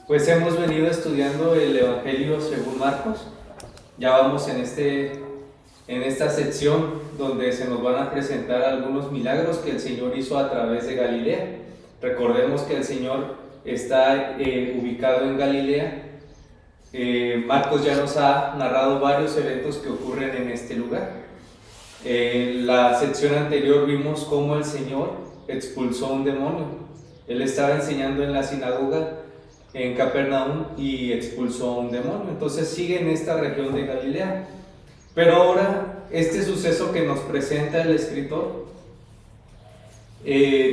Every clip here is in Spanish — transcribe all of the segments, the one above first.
Pues hemos venido estudiando el Evangelio según Marcos. Ya vamos en esta sección donde se nos van a presentar algunos milagros que el Señor hizo a través de Galilea. Recordemos que el Señor está ubicado en Galilea. Marcos ya nos ha narrado varios eventos que ocurren en este lugar. En la sección anterior vimos cómo el Señor expulsó un demonio. Él estaba enseñando en la sinagoga en Capernaum y expulsó a un demonio. Entonces sigue en esta región de Galilea. Pero ahora este suceso que nos presenta el escritor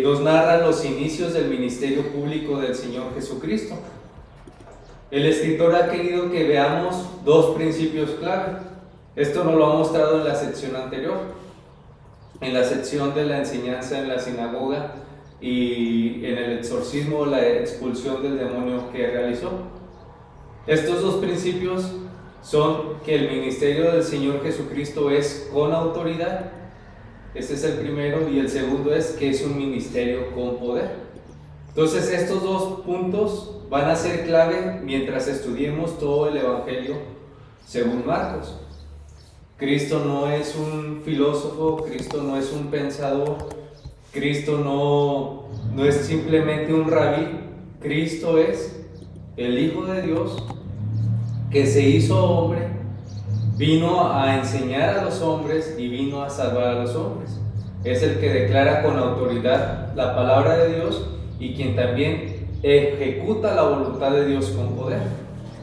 nos narra los inicios del ministerio público del Señor Jesucristo. El escritor ha querido que veamos dos principios clave. Esto nos lo ha mostrado en la sección anterior, en la sección de la enseñanza en la sinagoga y en el exorcismo, la expulsión del demonio que realizó. Estos dos principios son que el ministerio del Señor Jesucristo es con autoridad, ese es el primero, y el segundo es que es un ministerio con poder. Entonces estos dos puntos van a ser clave mientras estudiemos todo el Evangelio según Marcos. Cristo no es un filósofo, Cristo no es un pensador, Cristo no es simplemente un rabí. Cristo es el Hijo de Dios que se hizo hombre, vino a enseñar a los hombres y vino a salvar a los hombres. Es el que declara con autoridad la palabra de Dios y quien también ejecuta la voluntad de Dios con poder.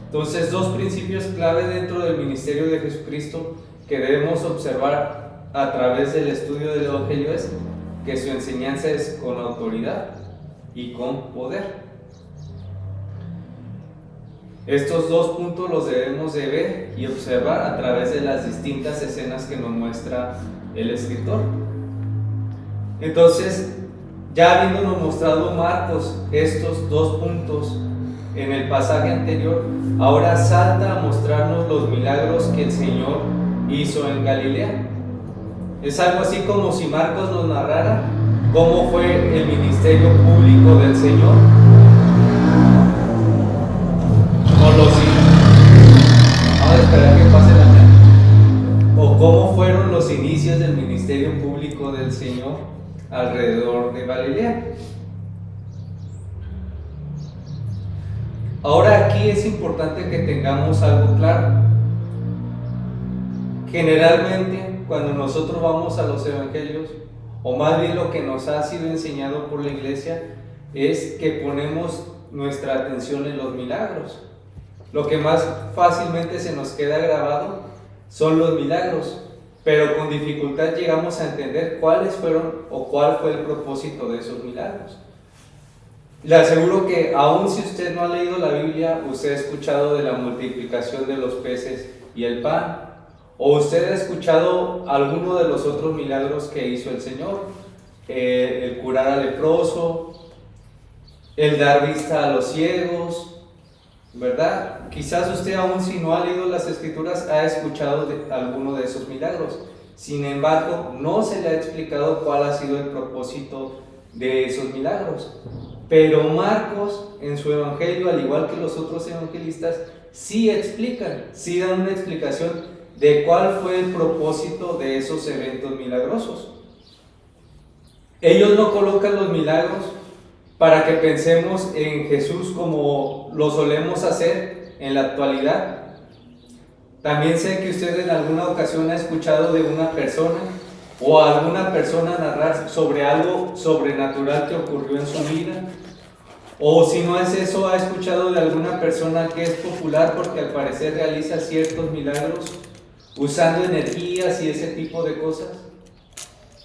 Entonces, dos principios clave dentro del ministerio de Jesucristo que debemos observar a través del estudio del Evangelio es que su enseñanza es con autoridad y con poder. Estos dos puntos los debemos de ver y observar a través de las distintas escenas que nos muestra el escritor. Entonces, ya habiéndonos mostrado Marcos estos dos puntos en el pasaje anterior, ahora salta a mostrarnos los milagros que el Señor hizo en Galilea. Es algo así como si Marcos nos narrara cómo fue el ministerio público del Señor, vamos a esperar que pase la mañana, o cómo fueron los inicios del ministerio público del Señor alrededor de Galilea. Ahora aquí es importante que tengamos algo claro. Generalmente cuando nosotros vamos a los evangelios, o más bien lo que nos ha sido enseñado por la iglesia, es que ponemos nuestra atención en los milagros. Lo que más fácilmente se nos queda grabado son los milagros, pero con dificultad llegamos a entender cuáles fueron o cuál fue el propósito de esos milagros. Le aseguro que aun si usted no ha leído la Biblia, usted ha escuchado de la multiplicación de los peces y el pan, o usted ha escuchado alguno de los otros milagros que hizo el Señor, el curar al leproso, el dar vista a los ciegos, ¿verdad? Quizás usted, aun si no ha leído las Escrituras, ha escuchado de alguno de esos milagros. Sin embargo, no se le ha explicado cuál ha sido el propósito de esos milagros. Pero Marcos, en su evangelio, al igual que los otros evangelistas, sí explican, sí dan una explicación de cuál fue el propósito de esos eventos milagrosos. Ellos no colocan los milagros para que pensemos en Jesús como lo solemos hacer en la actualidad. También sé que usted en alguna ocasión ha escuchado de una persona o a alguna persona narrar sobre algo sobrenatural que ocurrió en su vida, o si no es eso, ha escuchado de alguna persona que es popular porque al parecer realiza ciertos milagros usando energías y ese tipo de cosas.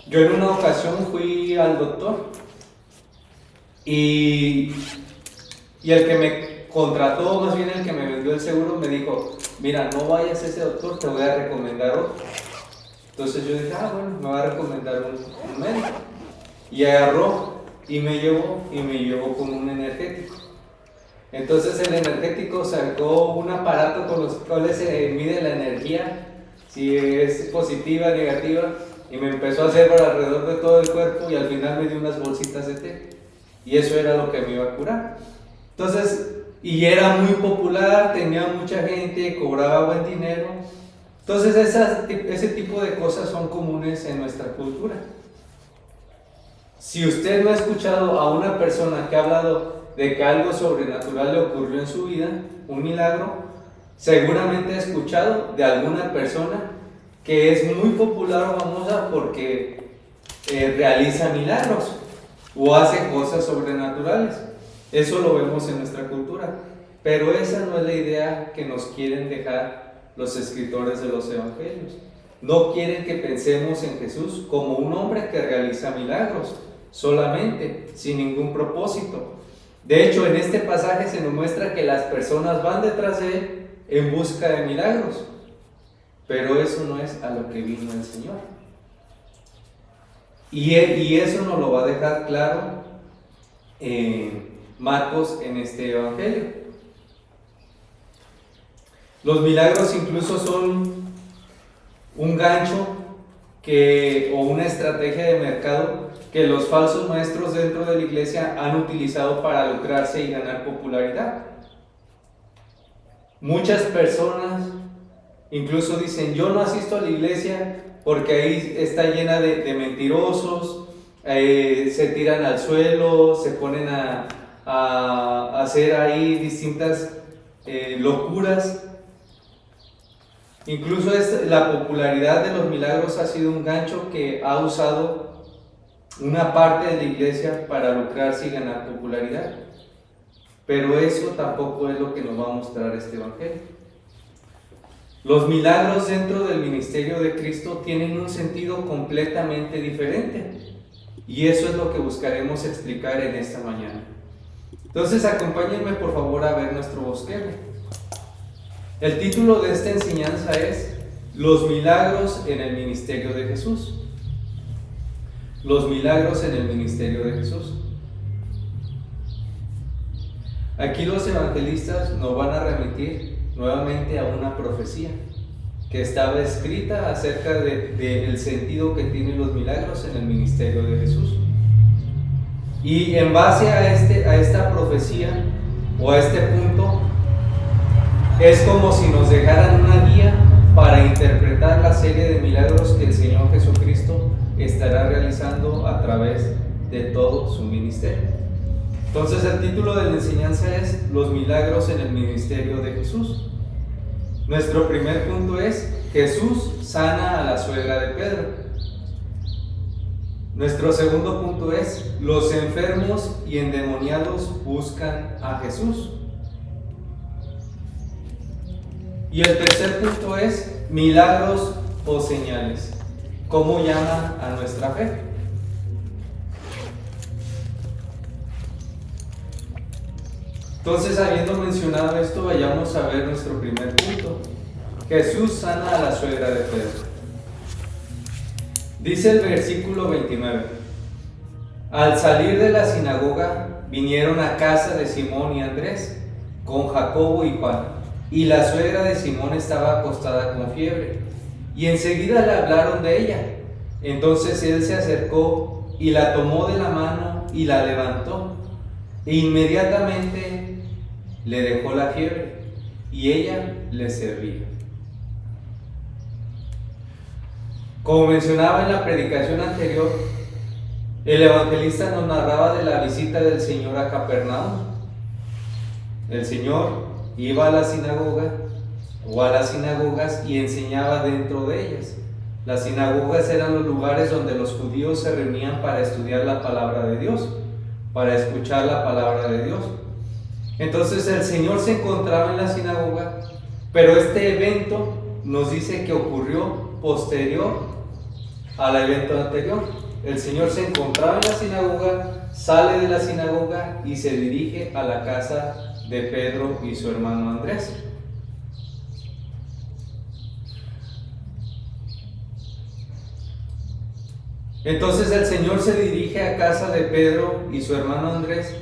Yo en una ocasión fui al doctor y el que me contrató, más bien el que me vendió el seguro, me dijo: mira, no vayas a ese doctor, te voy a recomendar otro. Entonces yo dije: bueno, me va a recomendar un médico. Y agarró y me llevó con un energético. Entonces el energético sacó un aparato con los cuales se mide la energía, si es positiva, negativa, y me empezó a hacer por alrededor de todo el cuerpo y al final me dio unas bolsitas de té. Y eso era lo que me iba a curar. Entonces, y era muy popular, tenía mucha gente, cobraba buen dinero. Entonces ese tipo de cosas son comunes en nuestra cultura. Si usted no ha escuchado a una persona que ha hablado de que algo sobrenatural le ocurrió en su vida, un milagro, seguramente ha escuchado de alguna persona que es muy popular o famosa porque realiza milagros o hace cosas sobrenaturales. Eso lo vemos en nuestra cultura, pero esa no es la idea que nos quieren dejar los escritores de los evangelios. No quieren que pensemos en Jesús como un hombre que realiza milagros solamente, sin ningún propósito. De hecho, en este pasaje se nos muestra que las personas van detrás de él en busca de milagros, pero eso no es a lo que vino el Señor. Y eso nos lo va a dejar claro Marcos en este evangelio. Los milagros incluso son un gancho o una estrategia de mercado que los falsos maestros dentro de la iglesia han utilizado para lucrarse y ganar popularidad. Muchas personas incluso dicen: yo no asisto a la iglesia porque ahí está llena de mentirosos, se tiran al suelo, se ponen a hacer ahí distintas locuras. Incluso la popularidad de los milagros ha sido un gancho que ha usado una parte de la iglesia para lucrarse y ganar popularidad. Pero eso tampoco es lo que nos va a mostrar este evangelio. Los milagros dentro del ministerio de Cristo tienen un sentido completamente diferente, y eso es lo que buscaremos explicar en esta mañana. Entonces, acompáñenme por favor a ver nuestro bosquejo. El título de esta enseñanza es Los milagros en el ministerio de Jesús. Los milagros en el ministerio de Jesús. Aquí los evangelistas nos van a remitir nuevamente a una profecía que estaba escrita acerca del sentido que tienen los milagros en el ministerio de Jesús. Y en base a esta profecía o a este punto, es como si nos dejaran una guía para interpretar la serie de milagros que el Señor Jesucristo estará realizando a través de todo su ministerio. Entonces, el título de la enseñanza es Los milagros en el ministerio de Jesús. Nuestro primer punto es: Jesús sana a la suegra de Pedro. Nuestro segundo punto es: los enfermos y endemoniados buscan a Jesús. Y el tercer punto es: milagros o señales. ¿Cómo llama a nuestra fe? Entonces, habiendo mencionado esto, vayamos a ver nuestro primer punto. Jesús sana a la suegra de Pedro. Dice el versículo 29: al salir de la sinagoga, vinieron a casa de Simón y Andrés, con Jacobo y Juan, y la suegra de Simón estaba acostada con fiebre, y enseguida le hablaron de ella. Entonces él se acercó y la tomó de la mano y la levantó, e inmediatamente le dejó la fiebre, y ella le servía. Como mencionaba en la predicación anterior, el evangelista nos narraba de la visita del Señor a Capernaum. El Señor iba a la sinagoga o a las sinagogas y enseñaba dentro de ellas. Las sinagogas eran los lugares donde los judíos se reunían para estudiar la palabra de Dios, para escuchar la palabra de Dios. Entonces el Señor se encontraba en la sinagoga, pero este evento nos dice que ocurrió posterior al evento anterior. El Señor se encontraba en la sinagoga, sale de la sinagoga y se dirige a la casa de Pedro y su hermano Andrés. Entonces el Señor se dirige a casa de Pedro y su hermano Andrés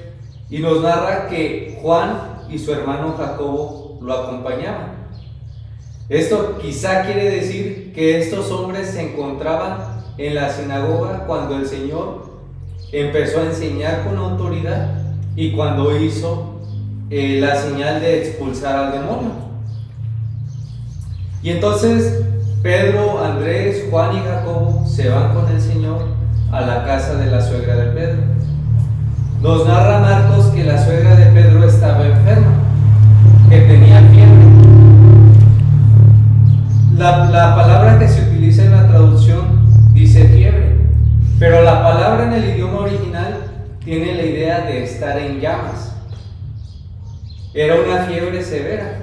y nos narra que Juan y su hermano Jacobo lo acompañaban. Esto quizá quiere decir que estos hombres se encontraban en la sinagoga cuando el Señor empezó a enseñar con autoridad y cuando hizo la señal de expulsar al demonio. Y entonces Pedro, Andrés, Juan y Jacobo se van con el Señor a la casa de la suegra de Pedro. Nos narra Marcos que la suegra de Pedro estaba enferma, que tenía fiebre. La palabra que se utiliza en la traducción dice fiebre, pero la palabra en el idioma original tiene la idea de estar en llamas. Era una fiebre severa.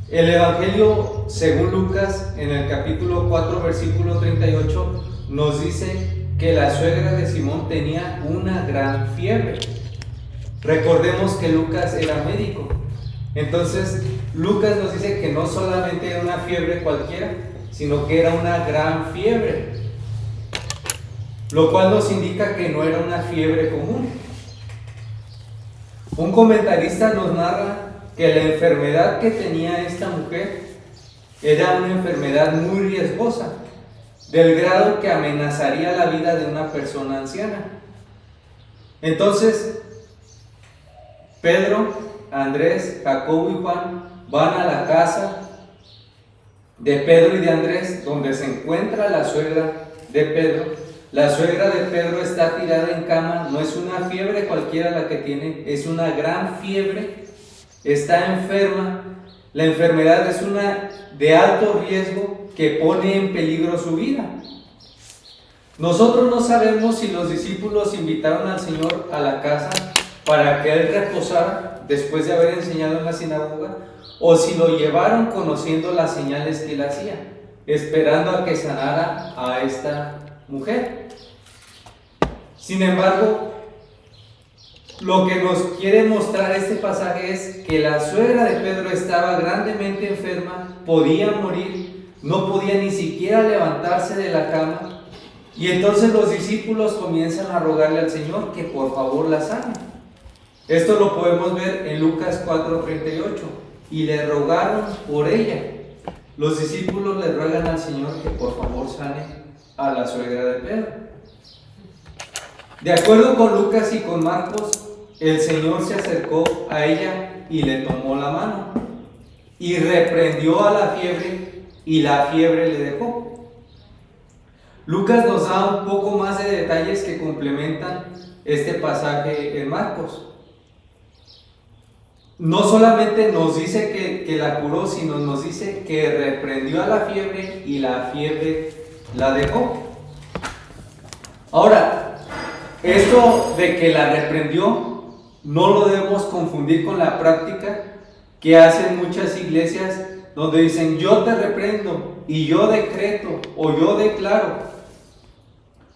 El Evangelio, según Lucas, en el capítulo 4, versículo 38, nos dice que la suegra de Simón tenía una gran fiebre. Recordemos que Lucas era médico. Entonces, Lucas nos dice que no solamente era una fiebre cualquiera, sino que era una gran fiebre, lo cual nos indica que no era una fiebre común. Un comentarista nos narra que la enfermedad que tenía esta mujer era una enfermedad muy riesgosa, del grado que amenazaría la vida de una persona anciana. Entonces, Pedro, Andrés, Jacobo y Juan van a la casa de Pedro y de Andrés, donde se encuentra la suegra de Pedro. La suegra de Pedro está tirada en cama, no es una fiebre cualquiera la que tiene, es una gran fiebre, está enferma. La enfermedad es una de alto riesgo que pone en peligro su vida. Nosotros no sabemos si los discípulos invitaron al Señor a la casa para que Él reposara después de haber enseñado en la sinagoga, o si lo llevaron conociendo las señales que Él hacía, esperando a que sanara a esta mujer. Sin embargo, lo que nos quiere mostrar este pasaje es que la suegra de Pedro estaba grandemente enferma, podía morir, no podía ni siquiera levantarse de la cama, y entonces los discípulos comienzan a rogarle al Señor que por favor la sane. Esto lo podemos ver en Lucas 4:38, y le rogaron por ella. Los discípulos le ruegan al Señor que por favor sane a la suegra de Pedro. De acuerdo con Lucas y con Marcos, el Señor se acercó a ella y le tomó la mano y reprendió a la fiebre, y la fiebre le dejó. Lucas nos da un poco más de detalles que complementan este pasaje en Marcos. No solamente nos dice que la curó, sino nos dice que reprendió a la fiebre y la fiebre la dejó. Ahora, esto de que la reprendió no lo debemos confundir con la práctica que hacen muchas iglesias, donde dicen yo te reprendo y yo decreto o yo declaro.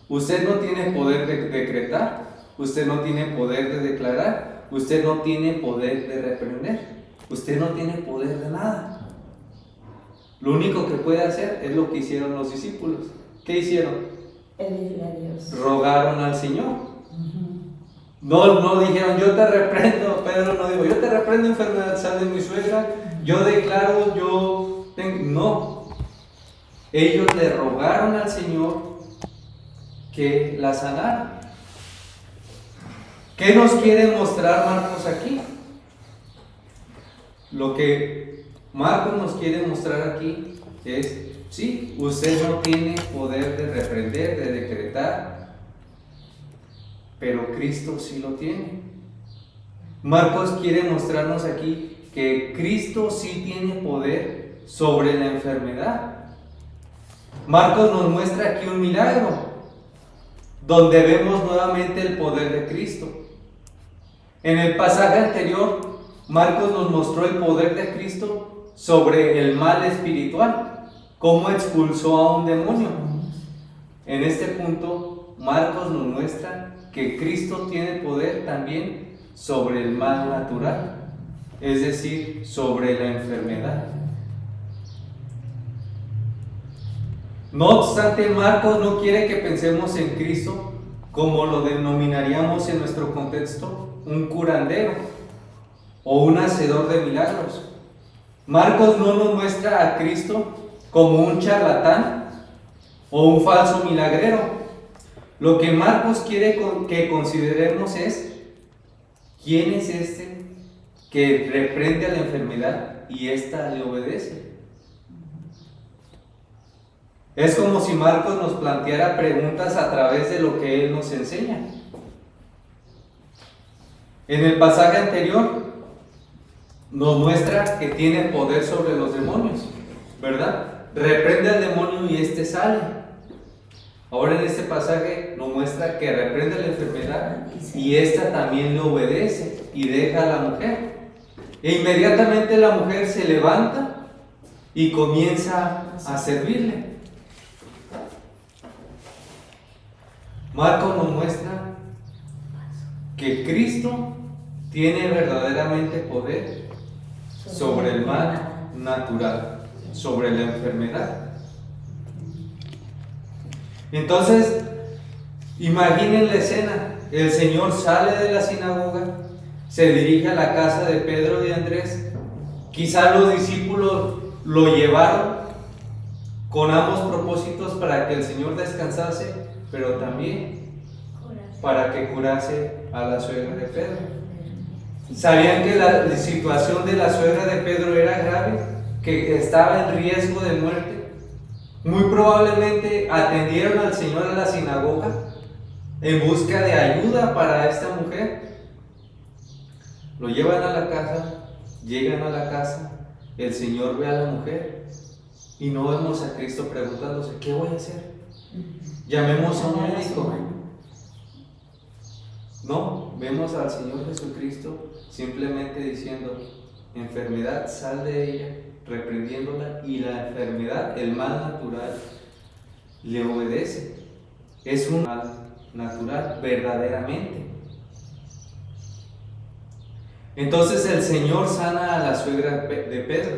Usted no tiene poder de decretar, usted no tiene poder de declarar, usted no tiene poder de reprender, usted no tiene poder de nada. Lo único que puede hacer es lo que hicieron los discípulos. ¿Qué hicieron? Pedirle a Dios. Rogaron al Señor. No dijeron yo te reprendo. Pedro no dijo yo te reprendo, enfermedad, sal de mi suegra, yo declaro, yo tengo. No, ellos le rogaron al Señor que la sanara. ¿Qué nos quiere mostrar Marcos aquí? Lo que Marcos nos quiere mostrar aquí es, sí, usted no tiene poder de reprender, de decretar, pero Cristo sí lo tiene. Marcos quiere mostrarnos aquí que Cristo sí tiene poder sobre la enfermedad. Marcos nos muestra aquí un milagro, donde vemos nuevamente el poder de Cristo. En el pasaje anterior, Marcos nos mostró el poder de Cristo sobre el mal espiritual, cómo expulsó a un demonio. En este punto, Marcos nos muestra que Cristo tiene poder también sobre el mal natural, es decir, sobre la enfermedad. No obstante, Marcos no quiere que pensemos en Cristo como lo denominaríamos en nuestro contexto, un curandero o un hacedor de milagros. Marcos no nos muestra a Cristo como un charlatán o un falso milagrero. Lo que Marcos quiere que consideremos es quién es este que reprende a la enfermedad y ésta le obedece. Es como si Marcos nos planteara preguntas a través de lo que él nos enseña. En el pasaje anterior nos muestra que tiene poder sobre los demonios, ¿verdad? Reprende al demonio y éste sale. Ahora en este pasaje nos muestra que reprende la enfermedad y ésta también le obedece y deja a la mujer. E inmediatamente la mujer se levanta y comienza a servirle. Marcos nos muestra que Cristo tiene verdaderamente poder sobre el mal natural, sobre la enfermedad. Entonces, imaginen la escena. El Señor sale de la sinagoga, se dirige a la casa de Pedro y Andrés. Quizá los discípulos lo llevaron con ambos propósitos, para que el Señor descansase, pero también para que curase a la suegra de Pedro. Sabían que la situación de la suegra de Pedro era grave, que estaba en riesgo de muerte. Muy probablemente atendieron al Señor a la sinagoga en busca de ayuda para esta mujer. Lo llevan a la casa, llegan a la casa, el Señor ve a la mujer y no vemos a Cristo preguntándose: ¿qué voy a hacer? Llamemos a un médico. No, vemos al Señor Jesucristo simplemente diciendo: enfermedad, sal de ella, reprendiéndola, y la enfermedad, el mal natural, le obedece. Es un mal natural, verdaderamente. Entonces el Señor sana a la suegra de Pedro,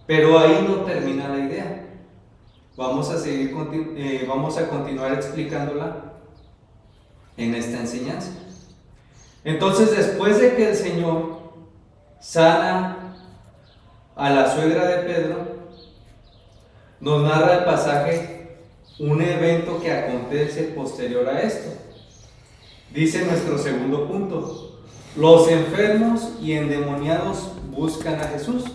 pero ahí no termina la idea. Vamos a continuar explicándola en esta enseñanza. Entonces, después de que el Señor sana a la suegra de Pedro, nos narra el pasaje un evento que acontece posterior a esto. Dice nuestro segundo punto: los enfermos y endemoniados buscan a Jesús.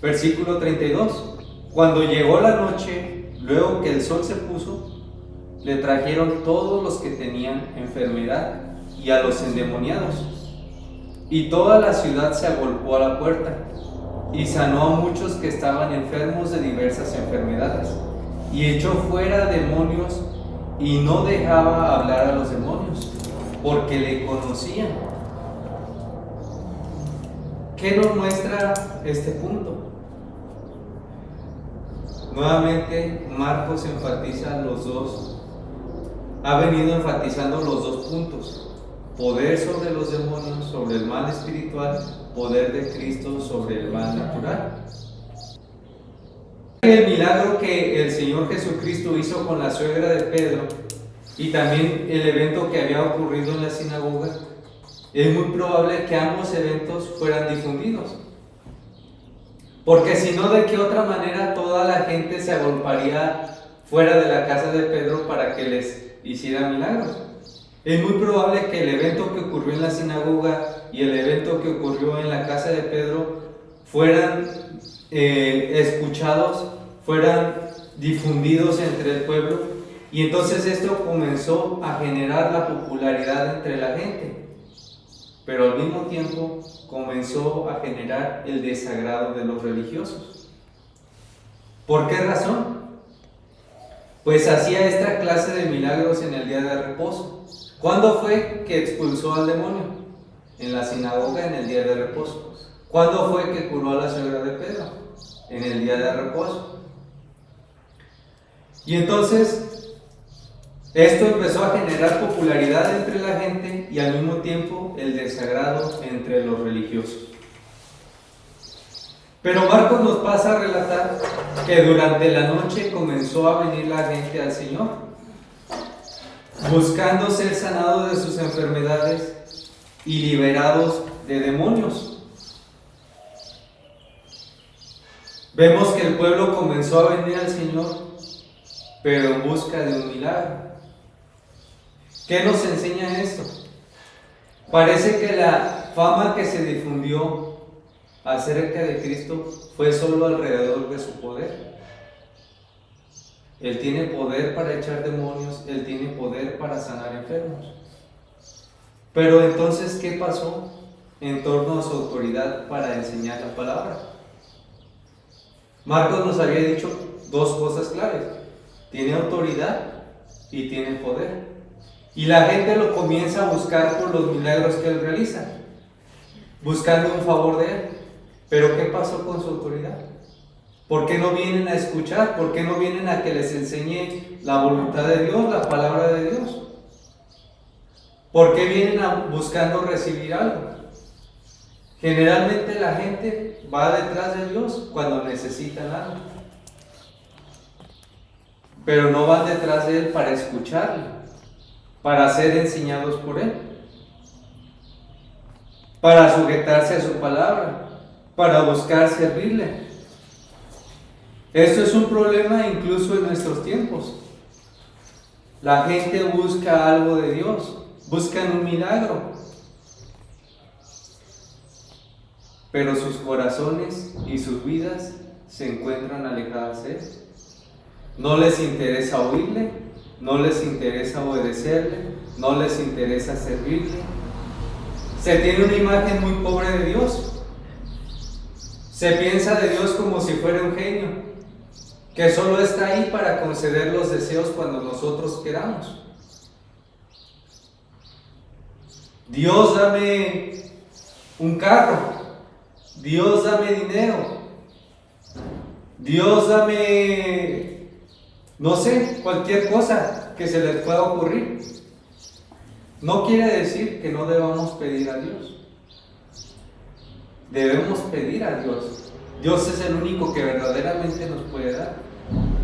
Versículo 32. Cuando llegó la noche, luego que el sol se puso, le trajeron todos los que tenían enfermedad y a los endemoniados. Y toda la ciudad se agolpó a la puerta, y sanó a muchos que estaban enfermos de diversas enfermedades, y echó fuera demonios, y no dejaba hablar a los demonios, porque le conocían. ¿Qué nos muestra este punto? Nuevamente, Marcos enfatiza los dos, ha venido enfatizando los dos puntos: poder sobre los demonios, sobre el mal espiritual; poder de Cristo sobre el mal natural. El milagro que el Señor Jesucristo hizo con la suegra de Pedro, y también el evento que había ocurrido en la sinagoga, es muy probable que ambos eventos fueran difundidos. Porque si no, ¿de qué otra manera toda la gente se agolparía fuera de la casa de Pedro para que les hiciera milagros? Es muy probable que el evento que ocurrió en la sinagoga y el evento que ocurrió en la casa de Pedro fueran escuchados, fueran difundidos entre el pueblo, y entonces esto comenzó a generar la popularidad entre la gente, pero al mismo tiempo comenzó a generar el desagrado de los religiosos. ¿Por qué razón? Pues hacía esta clase de milagros en el día de reposo. ¿Cuándo fue que expulsó al demonio? En la sinagoga, en el día de reposo. ¿Cuándo fue que curó a la suegra de Pedro? En el día de reposo. Y entonces, esto empezó a generar popularidad entre la gente y al mismo tiempo el desagrado entre los religiosos. Pero Marcos nos pasa a relatar que durante la noche comenzó a venir la gente al Señor, buscando ser sanados de sus enfermedades y liberados de demonios. Vemos que el pueblo comenzó a venir al Señor, pero en busca de un milagro. ¿Qué nos enseña esto? Parece que la fama que se difundió acerca de Cristo fue solo alrededor de su poder. Él tiene poder para echar demonios, Él tiene poder para sanar enfermos. Pero entonces, ¿qué pasó en torno a su autoridad para enseñar la palabra? Marcos nos había dicho dos cosas claves: tiene autoridad y tiene poder. Y la gente lo comienza a buscar por los milagros que Él realiza, buscando un favor de Él. Pero ¿qué pasó con su autoridad? ¿Por qué no vienen a escuchar? ¿Por qué no vienen a que les enseñe la voluntad de Dios, la palabra de Dios? ¿Por qué vienen buscando recibir algo? Generalmente la gente va detrás de Dios cuando necesitan algo, pero no van detrás de Él para escucharle, para ser enseñados por Él, para sujetarse a su palabra, para buscar servirle. Esto es un problema incluso en nuestros tiempos. La gente busca algo de Dios, buscan un milagro, pero sus corazones y sus vidas se encuentran alejadas de Él. No les interesa oírle, no les interesa obedecerle, no les interesa servirle. Se tiene una imagen muy pobre de Dios. Se piensa de Dios como si fuera un genio, que solo está ahí para conceder los deseos cuando nosotros queramos. Dios, dame un carro. Dios, dame dinero. Dios, dame, no sé, cualquier cosa que se les pueda ocurrir. No quiere decir que no debamos pedir a Dios. Debemos pedir a Dios. Dios es el único que verdaderamente nos puede dar,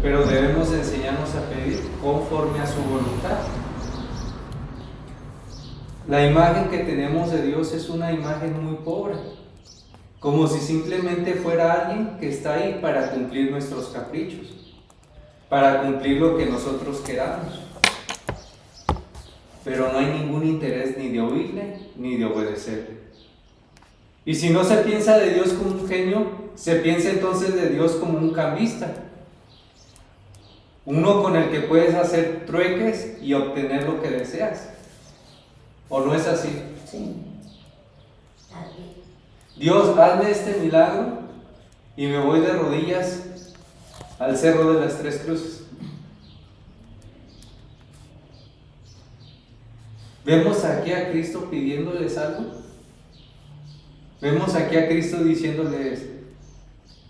pero debemos enseñarnos a pedir conforme a su voluntad. La imagen que tenemos de Dios es una imagen muy pobre, como si simplemente fuera alguien que está ahí para cumplir nuestros caprichos, para cumplir lo que nosotros queramos. Pero no hay ningún interés ni de oírle ni de obedecerle. Y si no se piensa de Dios como un genio, se piensa entonces de Dios como un cambista, uno con el que puedes hacer trueques y obtener lo que deseas. ¿O no es así? Sí. Dios, hazme este milagro y me voy de rodillas al Cerro de las Tres Cruces. ¿Vemos aquí a Cristo pidiéndoles algo? ¿Vemos aquí a Cristo diciéndoles,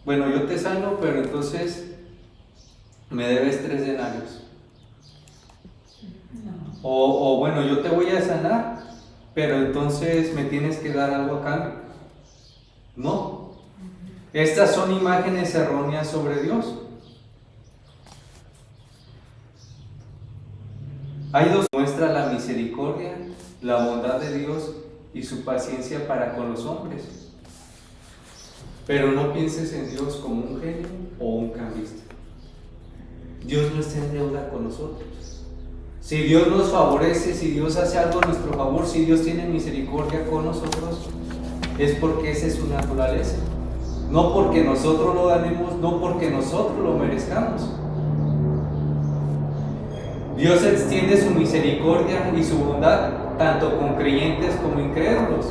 bueno, yo te sano, pero entonces me debes 3 denarios? No. O bueno, yo te voy a sanar, pero entonces me tienes que dar algo a cambio. No. Estas son imágenes erróneas sobre Dios. Hay dos: muestra la misericordia, la bondad de Dios y su paciencia para con los hombres. Pero no pienses en Dios como un genio o un cambista. Dios no está en deuda con nosotros. Si Dios nos favorece, si Dios hace algo a nuestro favor, si Dios tiene misericordia con nosotros, es porque esa es su naturaleza. No porque nosotros lo ganemos, no porque nosotros lo merezcamos. Dios extiende su misericordia y su bondad tanto con creyentes como incrédulos.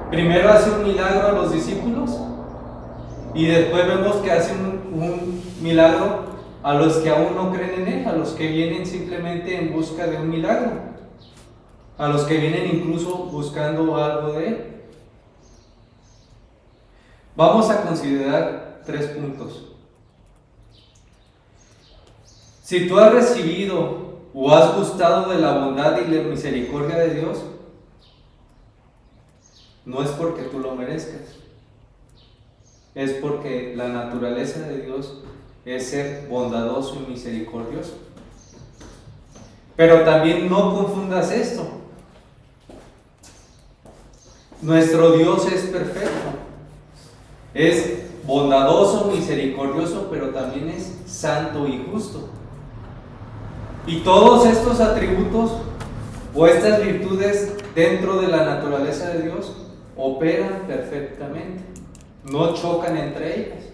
Primero hace un milagro a los discípulos y después vemos que hace un milagro a los que aún no creen en Él, a los que vienen simplemente en busca de un milagro, a los que vienen incluso buscando algo de Él. Vamos a considerar 3 puntos. Si tú has recibido o has gustado de la bondad y la misericordia de Dios, no es porque tú lo merezcas, es porque la naturaleza de Dios es ser bondadoso y misericordioso. Pero también no confundas esto. Nuestro Dios es perfecto, es bondadoso, misericordioso, pero también es santo y justo. Y todos estos atributos o estas virtudes dentro de la naturaleza de Dios operan perfectamente, no chocan entre ellas.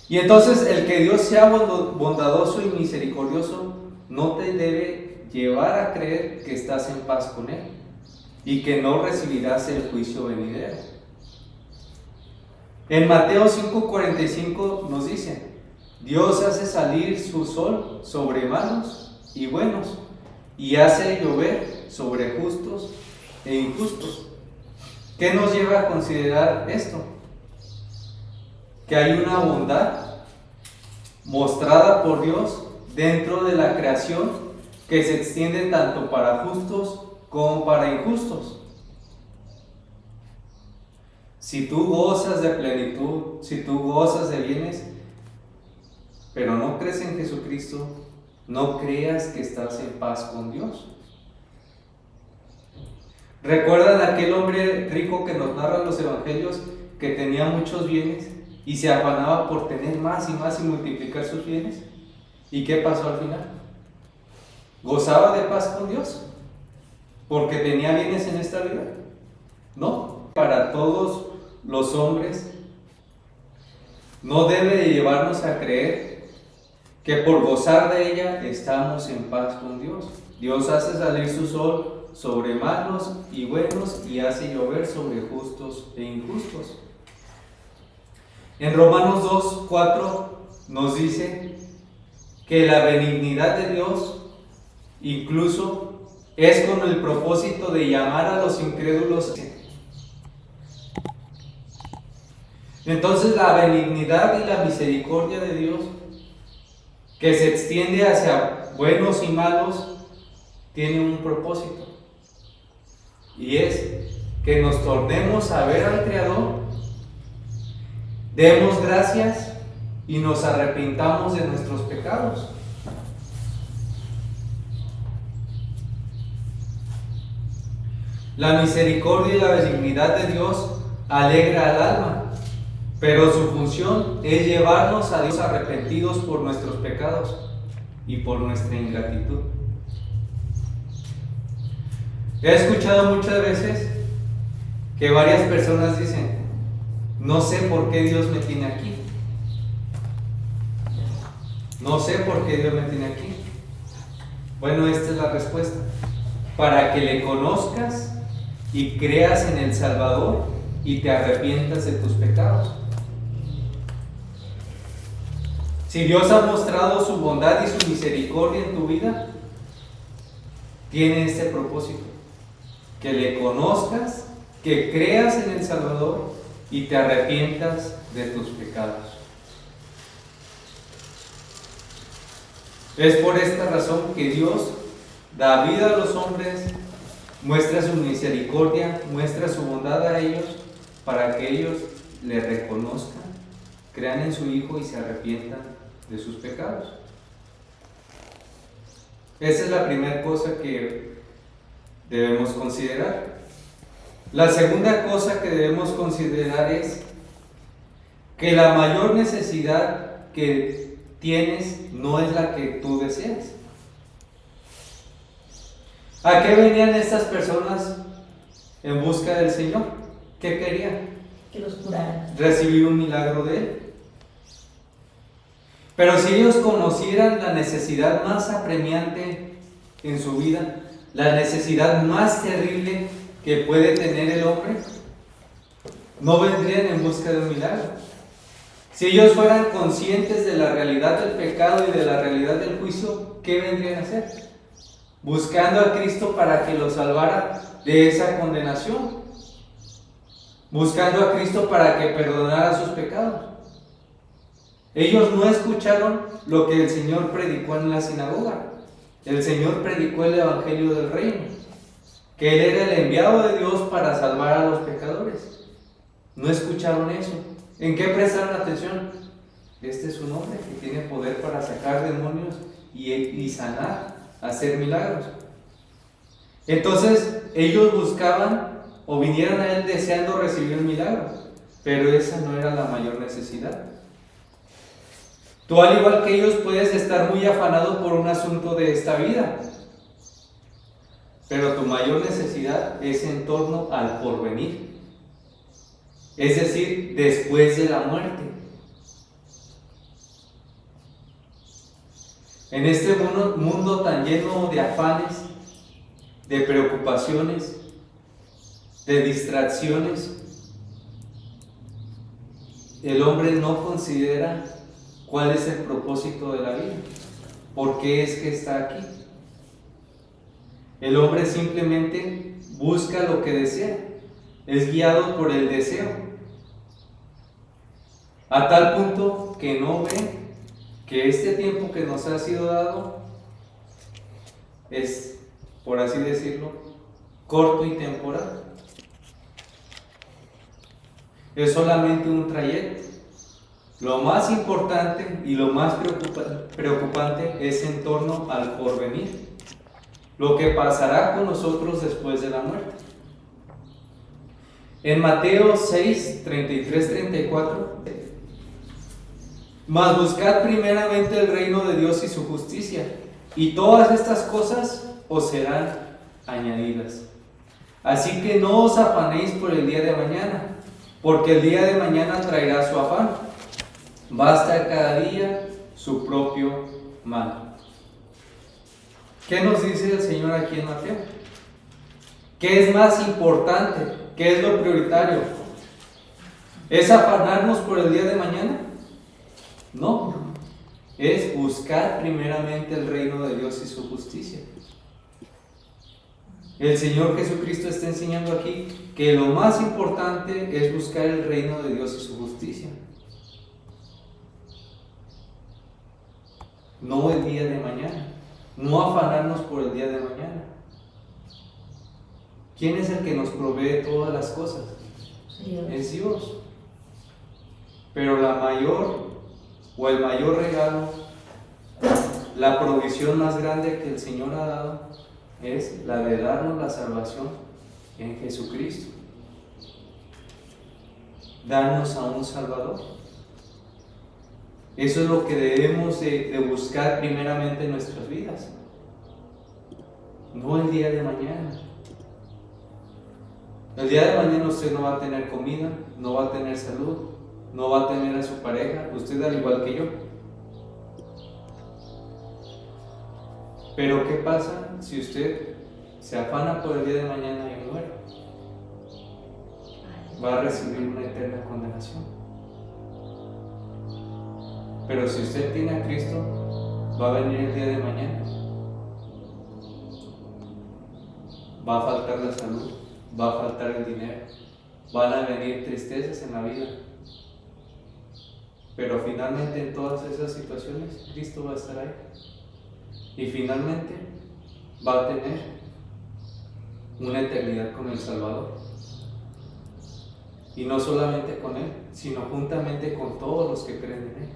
Y entonces el que Dios sea bondadoso y misericordioso no te debe llevar a creer que estás en paz con Él y que no recibirás el juicio venidero. En Mateo 5:45 nos dice: Dios hace salir su sol sobre malos y buenos y hace llover sobre justos e injustos. ¿Qué nos lleva a considerar esto? Que hay una bondad mostrada por Dios dentro de la creación que se extiende tanto para justos como para injustos. Si tú gozas de plenitud, si tú gozas de bienes, pero no crees en Jesucristo, no creas que estás en paz con Dios. ¿Recuerdan aquel hombre rico que nos narran los evangelios, que tenía muchos bienes y se afanaba por tener más y más y multiplicar sus bienes? ¿Y qué pasó al final? ¿Gozaba de paz con Dios porque tenía bienes en esta vida? No. Para todos los hombres no debe de llevarnos a creer que por gozar de ella estamos en paz con Dios. Dios hace salir su sol sobre malos y buenos y hace llover sobre justos e injustos. En Romanos 2:4 nos dice que la benignidad de Dios incluso es con el propósito de llamar a los incrédulos. Entonces la benignidad y la misericordia de Dios, que se extiende hacia buenos y malos, tiene un propósito, y es que nos tornemos a ver al Creador, demos gracias y nos arrepintamos de nuestros pecados. La misericordia y la benignidad de Dios alegra al alma, pero su función es llevarnos a Dios arrepentidos por nuestros pecados y por nuestra ingratitud. He escuchado muchas veces que varias personas dicen: no sé por qué Dios me tiene aquí. No sé por qué Dios me tiene aquí. Bueno, esta es la respuesta: para que le conozcas y creas en el Salvador y te arrepientas de tus pecados. Si Dios ha mostrado su bondad y su misericordia en tu vida, tiene este propósito: que le conozcas, que creas en el Salvador y te arrepientas de tus pecados. Es por esta razón que Dios da vida a los hombres, muestra su misericordia, muestra su bondad a ellos, para que ellos le reconozcan, crean en su Hijo y se arrepientan de sus pecados. Esa es la primera cosa que debemos considerar. La segunda cosa que debemos considerar es que la mayor necesidad que tienes no es la que tú deseas. ¿A qué venían estas personas en busca del Señor? ¿Qué querían? Que los curaran. Recibir un milagro de Él. Pero si ellos conocieran la necesidad más apremiante en su vida, la necesidad más terrible que puede tener el hombre, no vendrían en busca de un milagro. Si ellos fueran conscientes de la realidad del pecado y de la realidad del juicio, ¿qué vendrían a hacer? Buscando a Cristo para que los salvara de esa condenación, buscando a Cristo para que perdonara sus pecados. Ellos no escucharon lo que el Señor predicó en la sinagoga. El Señor predicó el Evangelio del Reino, que Él era el enviado de Dios para salvar a los pecadores. No escucharon eso. ¿En qué prestaron atención? Este es un hombre que tiene poder para sacar demonios y sanar, hacer milagros. Entonces ellos buscaban o vinieron a Él deseando recibir un milagro, pero esa no era la mayor necesidad. Tú, al igual que ellos, puedes estar muy afanado por un asunto de esta vida. pero tu mayor necesidad es en torno al porvenir, es decir, después de la muerte. En este mundo tan lleno de afanes, de preocupaciones, de distracciones, el hombre no considera cuál es el propósito de la vida, por qué es que está aquí. El hombre simplemente busca lo que desea, es guiado por el deseo, a tal punto que no ve que este tiempo que nos ha sido dado es, por así decirlo, corto y temporal. Es solamente un trayecto. Lo más importante y lo más preocupante es en torno al porvenir, lo que pasará con nosotros después de la muerte. En Mateo 6, 33, 34, mas buscad primeramente el reino de Dios y su justicia, y todas estas cosas os serán añadidas. Así que no os afanéis por el día de mañana, porque el día de mañana traerá su afán. Basta cada día su propio mal. ¿Qué nos dice el Señor aquí en Mateo? ¿Qué es más importante? ¿Qué es lo prioritario? ¿Es afanarnos por el día de mañana? No, es buscar primeramente el reino de Dios y su justicia. El Señor Jesucristo está enseñando aquí que lo más importante es buscar el reino de Dios y su justicia. No el día de mañana, no afanarnos por el día de mañana. ¿Quién es el que nos provee todas las cosas? Dios. Es Dios. Pero la mayor o el mayor regalo, la provisión más grande que el Señor ha dado es la de darnos la salvación en Jesucristo. Darnos a un Salvador. Eso es lo que debemos de buscar primeramente en nuestras vidas. No el día de mañana. El día de mañana usted no va a tener comida, no va a tener salud, no va a tener a su pareja, usted al igual que yo. Pero ¿qué pasa si usted se afana por el día de mañana y muere? Va a recibir una eterna condenación. Pero si usted tiene a Cristo, va a venir el día de mañana. Va a faltar la salud, va a faltar el dinero, van a venir tristezas en la vida. Pero finalmente en todas esas situaciones, Cristo va a estar ahí. Y finalmente va a tener una eternidad con el Salvador. Y no solamente con Él, sino juntamente con todos los que creen en Él.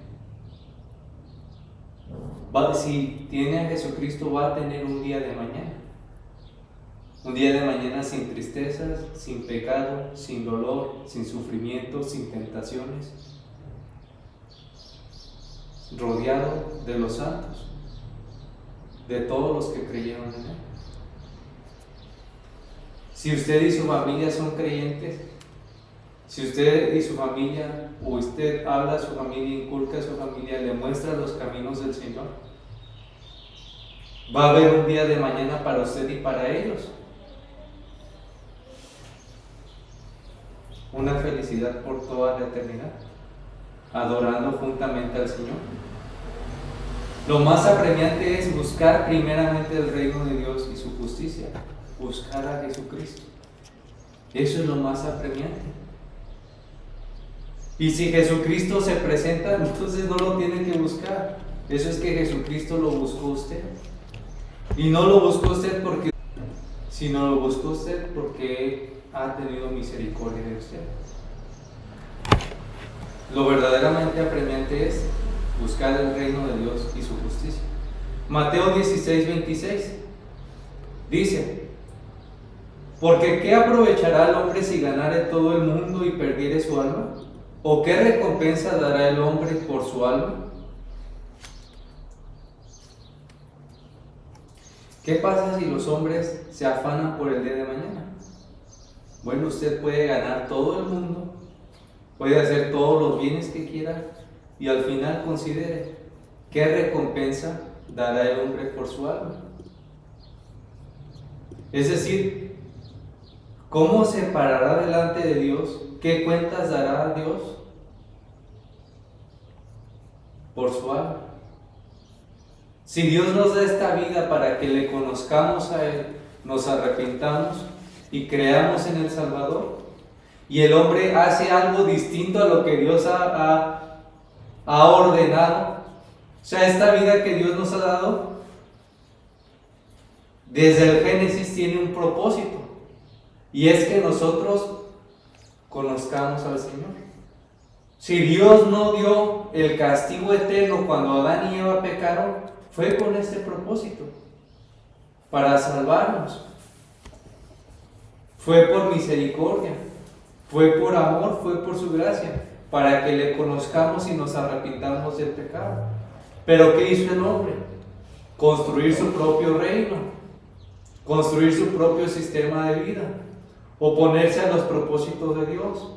Si tiene a Jesucristo, va a tener un día de mañana. Un día de mañana sin tristezas, sin pecado, sin dolor, sin sufrimiento, sin tentaciones. Rodeado de los santos, de todos los que creyeron en Él. Si usted y su familia son creyentes, si usted y su familia, o usted habla a su familia, inculca a su familia, le muestra los caminos del Señor, va a haber un día de mañana para usted y para ellos. Una felicidad por toda la eternidad, adorando juntamente al Señor. Lo más apremiante es buscar primeramente el reino de Dios y su justicia, buscar a Jesucristo. Eso es lo más apremiante. Y si Jesucristo se presenta, entonces no lo tiene que buscar. Eso es que Jesucristo lo buscó usted. Y no lo buscó usted porque, sino lo buscó usted porque ha tenido misericordia de usted. Lo verdaderamente apremiante es buscar el reino de Dios y su justicia. Mateo 16, 26 dice: porque ¿qué aprovechará el hombre si ganare todo el mundo y perdiere su alma? ¿O qué recompensa dará el hombre por su alma? ¿Qué pasa si los hombres se afanan por el día de mañana? Bueno, usted puede ganar todo el mundo, puede hacer todos los bienes que quiera y al final considere qué recompensa dará el hombre por su alma. Es decir, ¿cómo se parará delante de Dios? ¿Qué cuentas dará a Dios por su alma? Si Dios nos da esta vida para que le conozcamos a Él, nos arrepintamos y creamos en el Salvador, y el hombre hace algo distinto a lo que Dios ha ordenado, o sea, esta vida que Dios nos ha dado, desde el Génesis tiene un propósito, y es que nosotros conozcamos al Señor. Si Dios no dio el castigo eterno cuando Adán y Eva pecaron, fue con este propósito, para salvarnos. Fue por misericordia, fue por amor, fue por su gracia, para que le conozcamos y nos arrepintamos del pecado. Pero ¿qué hizo el hombre? Construir su propio reino, construir su propio sistema de vida, oponerse a los propósitos de Dios,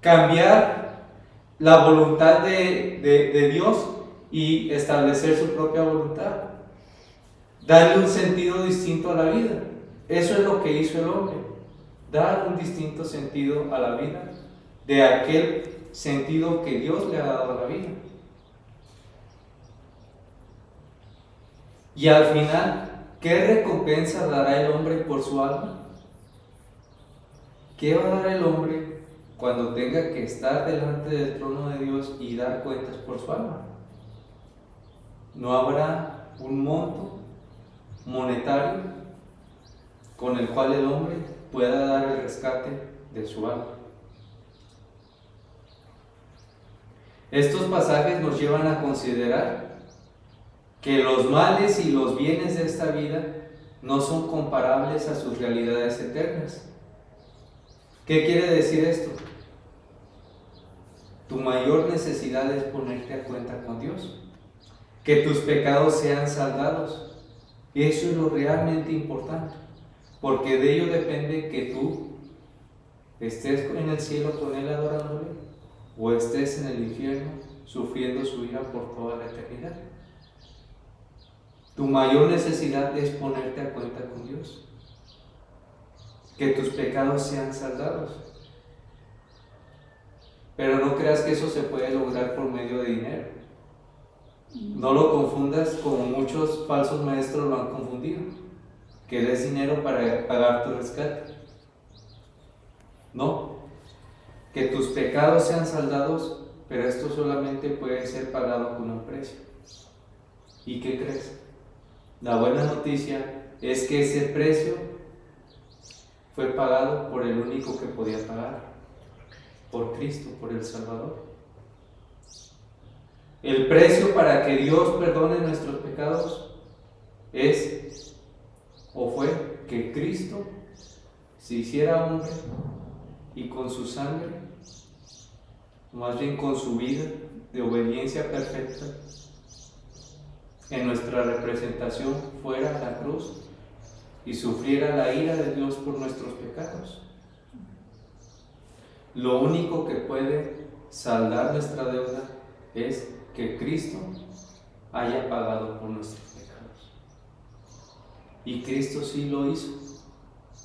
cambiar la voluntad de Dios y establecer su propia voluntad, darle un sentido distinto a la vida. Eso es lo que hizo el hombre, dar un distinto sentido a la vida, de aquel sentido que Dios le ha dado a la vida. Y al final, ¿qué recompensa dará el hombre por su alma? ¿Qué va a dar el hombre cuando tenga que estar delante del trono de Dios y dar cuentas por su alma? No habrá un monto monetario con el cual el hombre pueda dar el rescate de su alma. Estos pasajes nos llevan a considerar que los males y los bienes de esta vida no son comparables a sus realidades eternas. ¿Qué quiere decir esto? Tu mayor necesidad es ponerte a cuenta con Dios, que tus pecados sean saldados. Y eso es lo realmente importante, porque de ello depende que tú estés en el cielo con Él adorándole, o estés en el infierno sufriendo su ira por toda la eternidad. Tu mayor necesidad es ponerte a cuenta con Dios, que tus pecados sean saldados. Pero no creas que eso se puede lograr por medio de dinero. No lo confundas como muchos falsos maestros lo han confundido, que des dinero para pagar tu rescate. No, que tus pecados sean saldados, pero esto solamente puede ser pagado con un precio. ¿Y qué crees? La buena noticia es que ese precio fue pagado por el único que podía pagar, por Cristo, por el Salvador. El precio para que Dios perdone nuestros pecados es, o fue, que Cristo se hiciera hombre y con su sangre, más bien con su vida de obediencia perfecta, en nuestra representación fuera a la cruz y sufriera la ira de Dios por nuestros pecados. Lo único que puede saldar nuestra deuda es que Cristo haya pagado por nuestros pecados. Y Cristo sí lo hizo.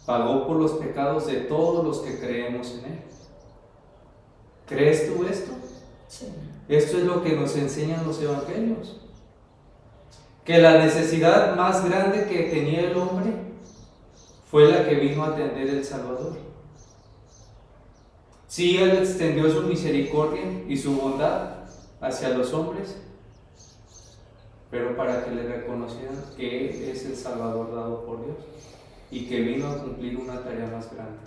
Pagó por los pecados de todos los que creemos en Él. ¿Crees tú esto? Sí. Esto es lo que nos enseñan los evangelios. Que la necesidad más grande que tenía el hombre fue la que vino a atender el Salvador. Sí, Él extendió su misericordia y su bondad hacia los hombres, pero para que le reconocieran que Él es el Salvador dado por Dios y que vino a cumplir una tarea más grande,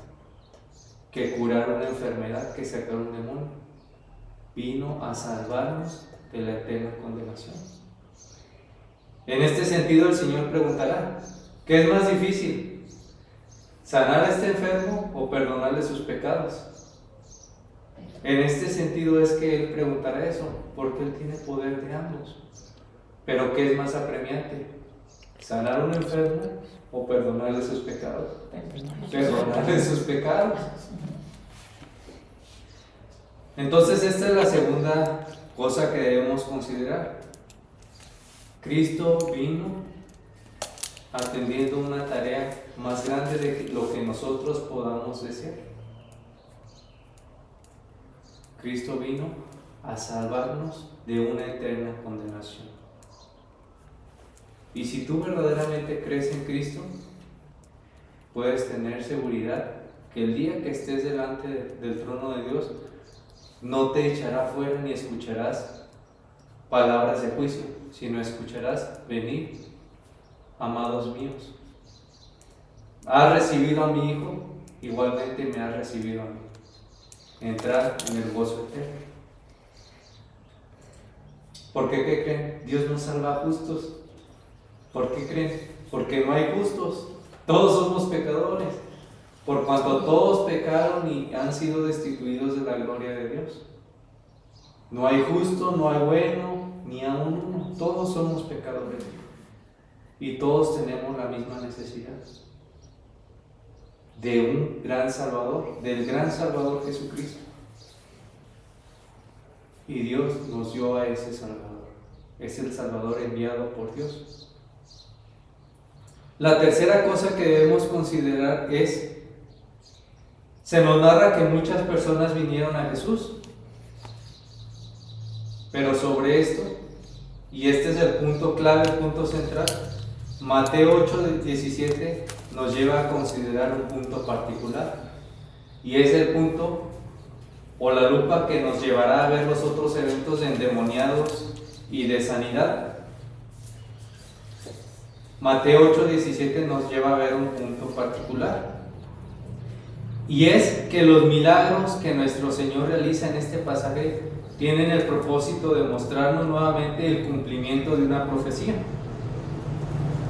que curar una enfermedad, que sacar un demonio. Vino a salvarnos de la eterna condenación. En este sentido, el Señor preguntará: ¿qué es más difícil? ¿Sanar a este enfermo o perdonarle sus pecados? En este sentido es que Él preguntará eso, porque Él tiene poder de ambos. Pero ¿qué es más apremiante? ¿Sanar a un enfermo o perdonarle sus pecados? Perdonarle sus pecados. Entonces esta es la segunda cosa que debemos considerar. Cristo vino atendiendo una tarea más grande de lo que nosotros podamos desear. Cristo vino a salvarnos de una eterna condenación. Y si tú verdaderamente crees en Cristo, puedes tener seguridad que el día que estés delante del trono de Dios, no te echará fuera ni escucharás palabras de juicio, sino escucharás: venid, amados míos. Has recibido a mi Hijo, igualmente me has recibido a mí. Entrar en el gozo eterno. ¿Por qué? ¿Qué creen? Dios no salva a justos. ¿Por qué creen? Porque no hay justos. Todos somos pecadores. Por cuanto todos pecaron y han sido destituidos de la gloria de Dios. No hay justo, no hay bueno, ni aun uno. Todos somos pecadores. Y todos tenemos la misma necesidad de un gran Salvador, del gran Salvador Jesucristo. Y Dios nos dio a ese Salvador. Es el Salvador enviado por Dios. La tercera cosa que debemos considerar es: se nos narra que muchas personas vinieron a Jesús. Pero sobre esto, y este es el punto clave, el punto central, Mateo 8:17 nos lleva a considerar un punto particular. Y es el punto o la lupa que nos llevará a ver los otros eventos de endemoniados y de sanidad. Mateo 8:17 nos lleva a ver un punto particular. Y es que los milagros que nuestro Señor realiza en este pasaje tienen el propósito de mostrarnos nuevamente el cumplimiento de una profecía.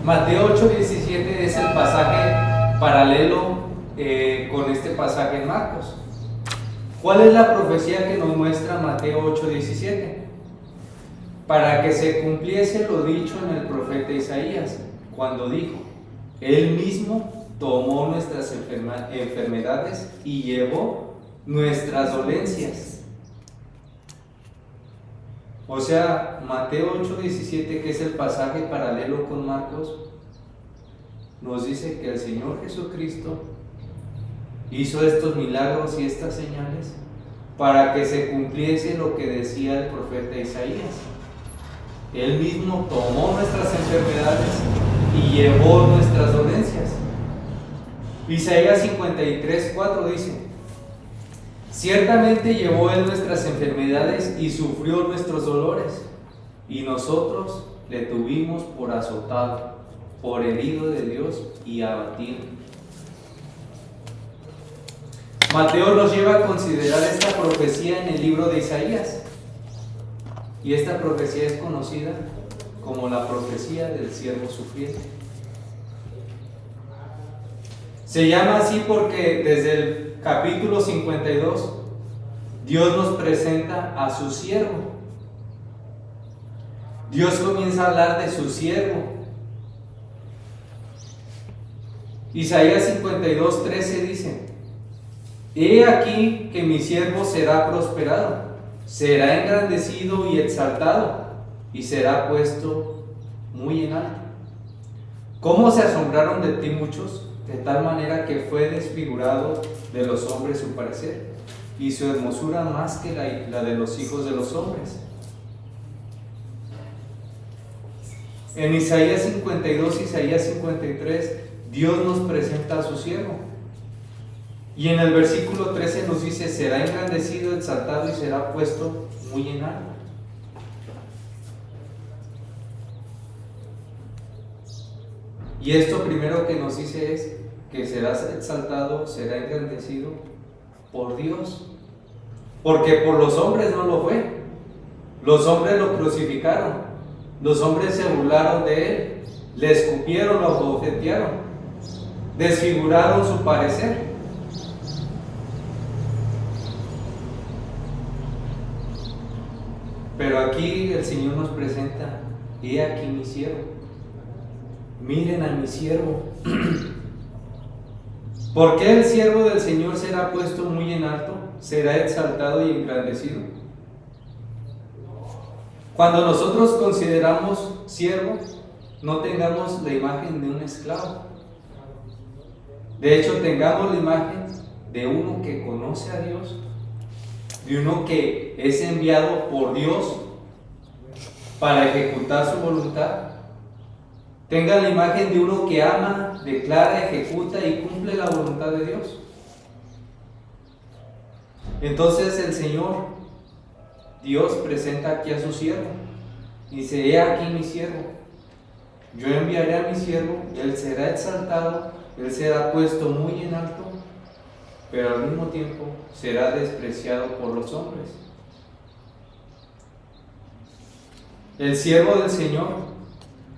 Mateo 8:17 es el pasaje paralelo con este pasaje en Marcos. ¿Cuál es la profecía que nos muestra Mateo 8:17? Para que se cumpliese lo dicho en el profeta Isaías, cuando dijo: Él mismo tomó nuestras enfermedades y llevó nuestras dolencias. O sea, Mateo 8:17, que es el pasaje paralelo con Marcos, nos dice que el Señor Jesucristo hizo estos milagros y estas señales para que se cumpliese lo que decía el profeta Isaías. Él mismo tomó nuestras enfermedades y llevó nuestras dolencias. Isaías 53:4 dice: ciertamente llevó Él nuestras enfermedades y sufrió nuestros dolores, y nosotros le tuvimos por azotado, por herido de Dios y abatido. Mateo nos lleva a considerar esta profecía en el libro de Isaías, y esta profecía es conocida como la profecía del siervo sufriente. Se llama así porque desde el capítulo 52 Dios nos presenta a su siervo. Dios comienza a hablar de su siervo. Isaías 52:13 dice: he aquí que mi siervo será prosperado, será engrandecido y exaltado, y será puesto muy en alto. ¿Cómo se asombraron de ti muchos? De tal manera que fue desfigurado de los hombres su parecer, y su hermosura más que la de los hijos de los hombres. En Isaías 52, Isaías 53, Dios nos presenta a su siervo. Y en el versículo 13 nos dice: será engrandecido, exaltado y será puesto muy en alto. Y esto primero que nos dice es que será exaltado, será engrandecido por Dios. Porque por los hombres no lo fue. Los hombres lo crucificaron. Los hombres se burlaron de él. Le escupieron, lo abofetearon. Desfiguraron su parecer. Pero aquí el Señor nos presenta: he aquí mi siervo. miren a mi siervo. Porque el siervo del Señor será puesto muy en alto, será exaltado y engrandecido. Cuando nosotros consideramos siervo, no tengamos la imagen de un esclavo. De hecho, tengamos la imagen de uno que conoce a Dios, de uno que es enviado por Dios para ejecutar su voluntad. Tenga la imagen de uno que ama, declara, ejecuta y cumple la voluntad de Dios. Entonces el Señor, Dios, presenta aquí a su siervo y dice: he aquí mi siervo. Yo enviaré a mi siervo, él será exaltado, él será puesto muy en alto, pero al mismo tiempo será despreciado por los hombres. El siervo del Señor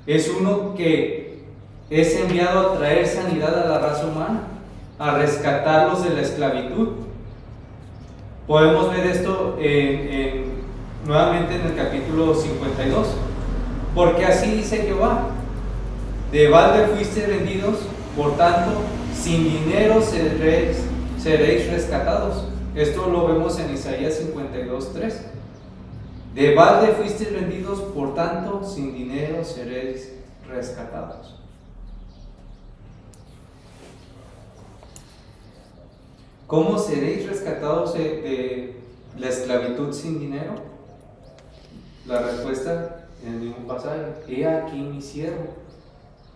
es uno que es enviado a traer sanidad a la raza humana, a rescatarlos de la esclavitud. Podemos ver esto nuevamente en el capítulo 52. Porque así dice Jehová: de balde fuisteis vendidos, por tanto, sin dinero seréis rescatados. Esto lo vemos en Isaías 52:3. De balde fuisteis vendidos, por tanto, sin dinero seréis rescatados. ¿Cómo seréis rescatados de la esclavitud sin dinero? La respuesta en el mismo pasaje: he aquí mi siervo.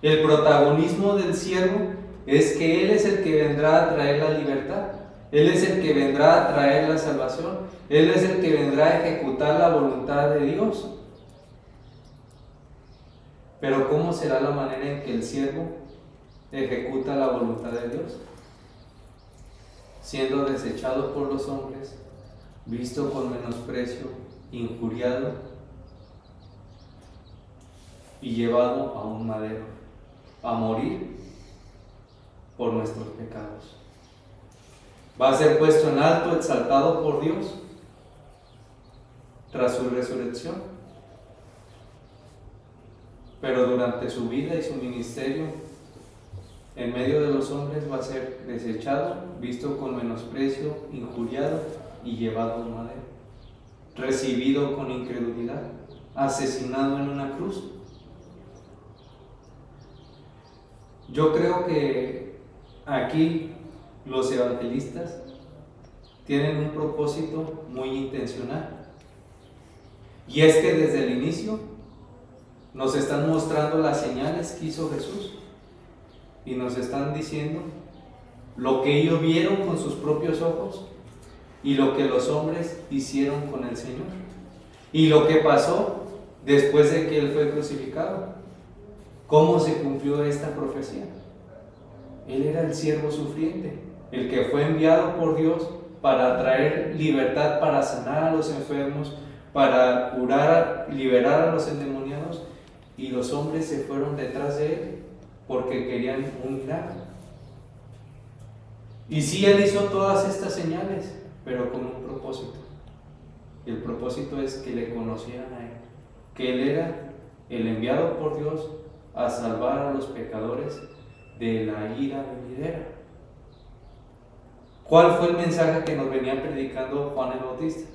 El protagonismo del siervo es que Él es el que vendrá a traer la libertad. Él es el que vendrá a traer la salvación. Él es el que vendrá a ejecutar la voluntad de Dios. Pero ¿cómo será la manera en que el siervo ejecuta la voluntad de Dios? Siendo desechado por los hombres, visto con menosprecio, injuriado y llevado a un madero, a morir por nuestros pecados. Va a ser puesto en alto, exaltado por Dios tras su resurrección. Pero durante su vida y su ministerio, en medio de los hombres, va a ser desechado, visto con menosprecio, injuriado y llevado a un madero, recibido con incredulidad, asesinado en una cruz. Yo creo que aquí los evangelistas tienen un propósito muy intencional, y es que desde el inicio nos están mostrando las señales que hizo Jesús y nos están diciendo lo que ellos vieron con sus propios ojos y lo que los hombres hicieron con el Señor y lo que pasó después de que Él fue crucificado. ¿Cómo se cumplió esta profecía? Él era el siervo sufriente, el que fue enviado por Dios para traer libertad, para sanar a los enfermos, para curar, liberar a los endemoniados, y los hombres se fueron detrás de Él porque querían un milagro. Y sí, Él hizo todas estas señales, pero con un propósito. Y el propósito es que le conocieran a Él, que Él era el enviado por Dios a salvar a los pecadores de la ira venidera. ¿Cuál fue el mensaje que nos venía predicando Juan el Bautista?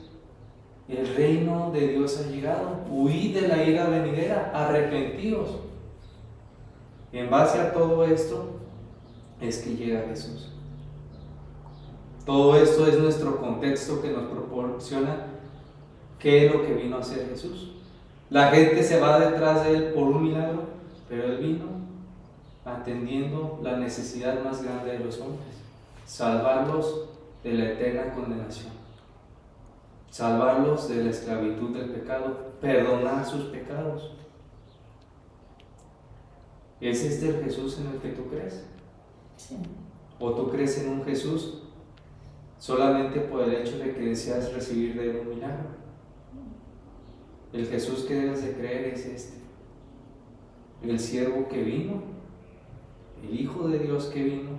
El reino de Dios ha llegado, huid de la ira venidera, arrepentidos. En base a todo esto es que llega Jesús. Todo esto es nuestro contexto que nos proporciona qué es lo que vino a hacer Jesús. La gente se va detrás de Él por un milagro, pero Él vino atendiendo la necesidad más grande de los hombres: salvarlos de la eterna condenación, salvarlos de la esclavitud del pecado, perdonar sus pecados. ¿Es este el Jesús en el que tú crees? Sí. ¿O tú crees en un Jesús solamente por el hecho de que deseas recibir de Él un milagro? El Jesús que debes de creer es este: el siervo que vino, el Hijo de Dios que vino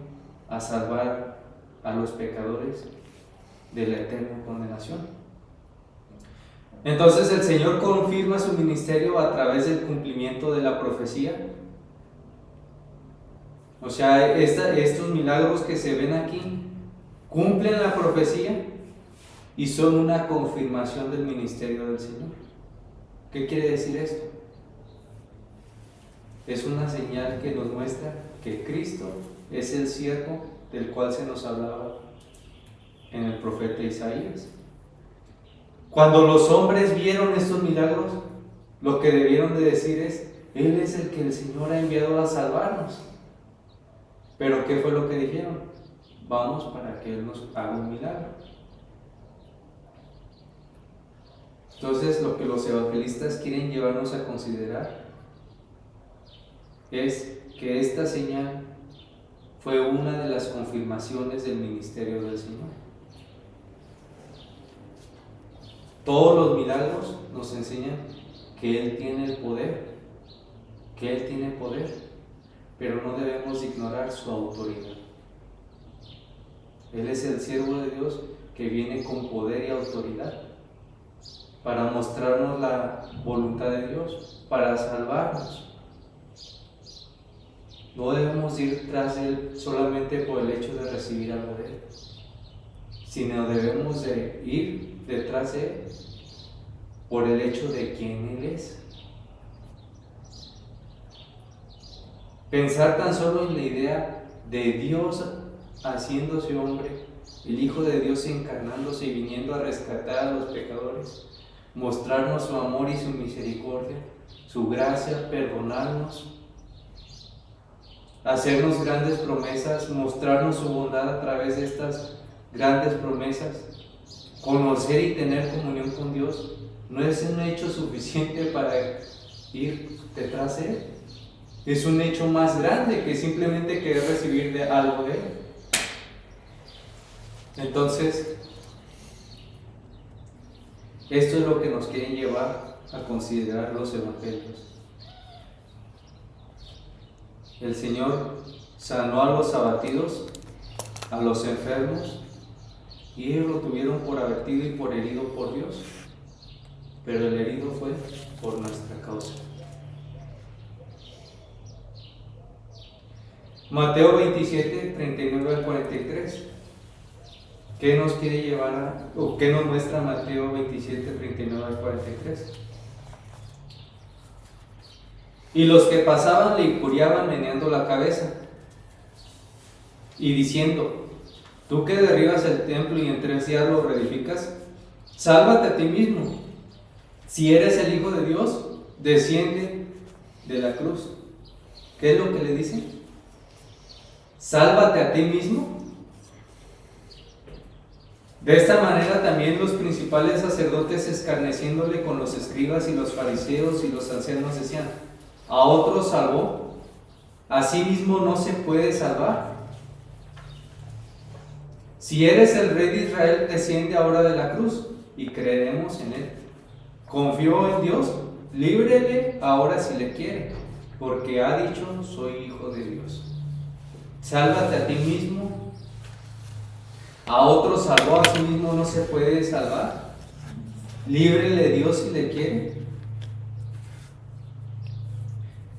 a salvar a los pecadores de la eterna condenación. Entonces el Señor confirma su ministerio a través del cumplimiento de la profecía O sea, estos milagros que se ven aquí cumplen la profecía y son una confirmación del ministerio del Señor. ¿Qué quiere decir esto? Es una señal que nos muestra que Cristo es el siervo del cual se nos hablaba en el profeta Isaías. Cuando los hombres vieron estos milagros, lo que debieron de decir es: Él es el que el Señor ha enviado a salvarnos. Pero ¿qué fue lo que dijeron? Vamos para que Él nos haga un milagro. Entonces, lo que los evangelistas quieren llevarnos a considerar es que esta señal fue una de las confirmaciones del ministerio del Señor. Todos los milagros nos enseñan que Él tiene el poder, pero no debemos ignorar su autoridad. Él es el siervo de Dios que viene con poder y autoridad para mostrarnos la voluntad de Dios, para salvarnos. No debemos ir tras Él solamente por el hecho de recibir algo de Él, sino debemos de ir detrás de Él por el hecho de quién Él es. Pensar tan solo en la idea de Dios haciéndose hombre, el Hijo de Dios encarnándose y viniendo a rescatar a los pecadores, mostrarnos su amor y su misericordia, su gracia, perdonarnos, hacernos grandes promesas, mostrarnos su bondad a través de estas grandes promesas, conocer y tener comunión con Dios, no es un hecho suficiente para ir detrás de Él. Es un hecho más grande que simplemente querer recibir de algo de Él. Entonces, esto es lo que nos quieren llevar a considerar los evangelios. El Señor sanó a los abatidos, a los enfermos, y ellos lo tuvieron por abatido y por herido por Dios, pero el herido fue por nuestra causa. Mateo 27, 39 al 43. ¿Qué nos quiere llevar o qué nos muestra Mateo 27, 39 al 43? Y los que pasaban le injuriaban meneando la cabeza y diciendo: tú que derribas el templo y en 3 días lo reedificas, sálvate a ti mismo. Si eres el Hijo de Dios, desciende de la cruz. ¿Qué es lo que le dicen? Sálvate a ti mismo. De esta manera también los principales sacerdotes, escarneciéndole con los escribas y los fariseos y los ancianos, decían: a otro salvó, a sí mismo no se puede salvar. Si eres el Rey de Israel, desciende ahora de la cruz y creeremos en Él. Confió en Dios, líbrele ahora si le quiere, porque ha dicho: soy hijo de Dios. Sálvate a ti mismo. A otro salvó, a sí mismo no se puede salvar. Líbrele Dios si le quiere.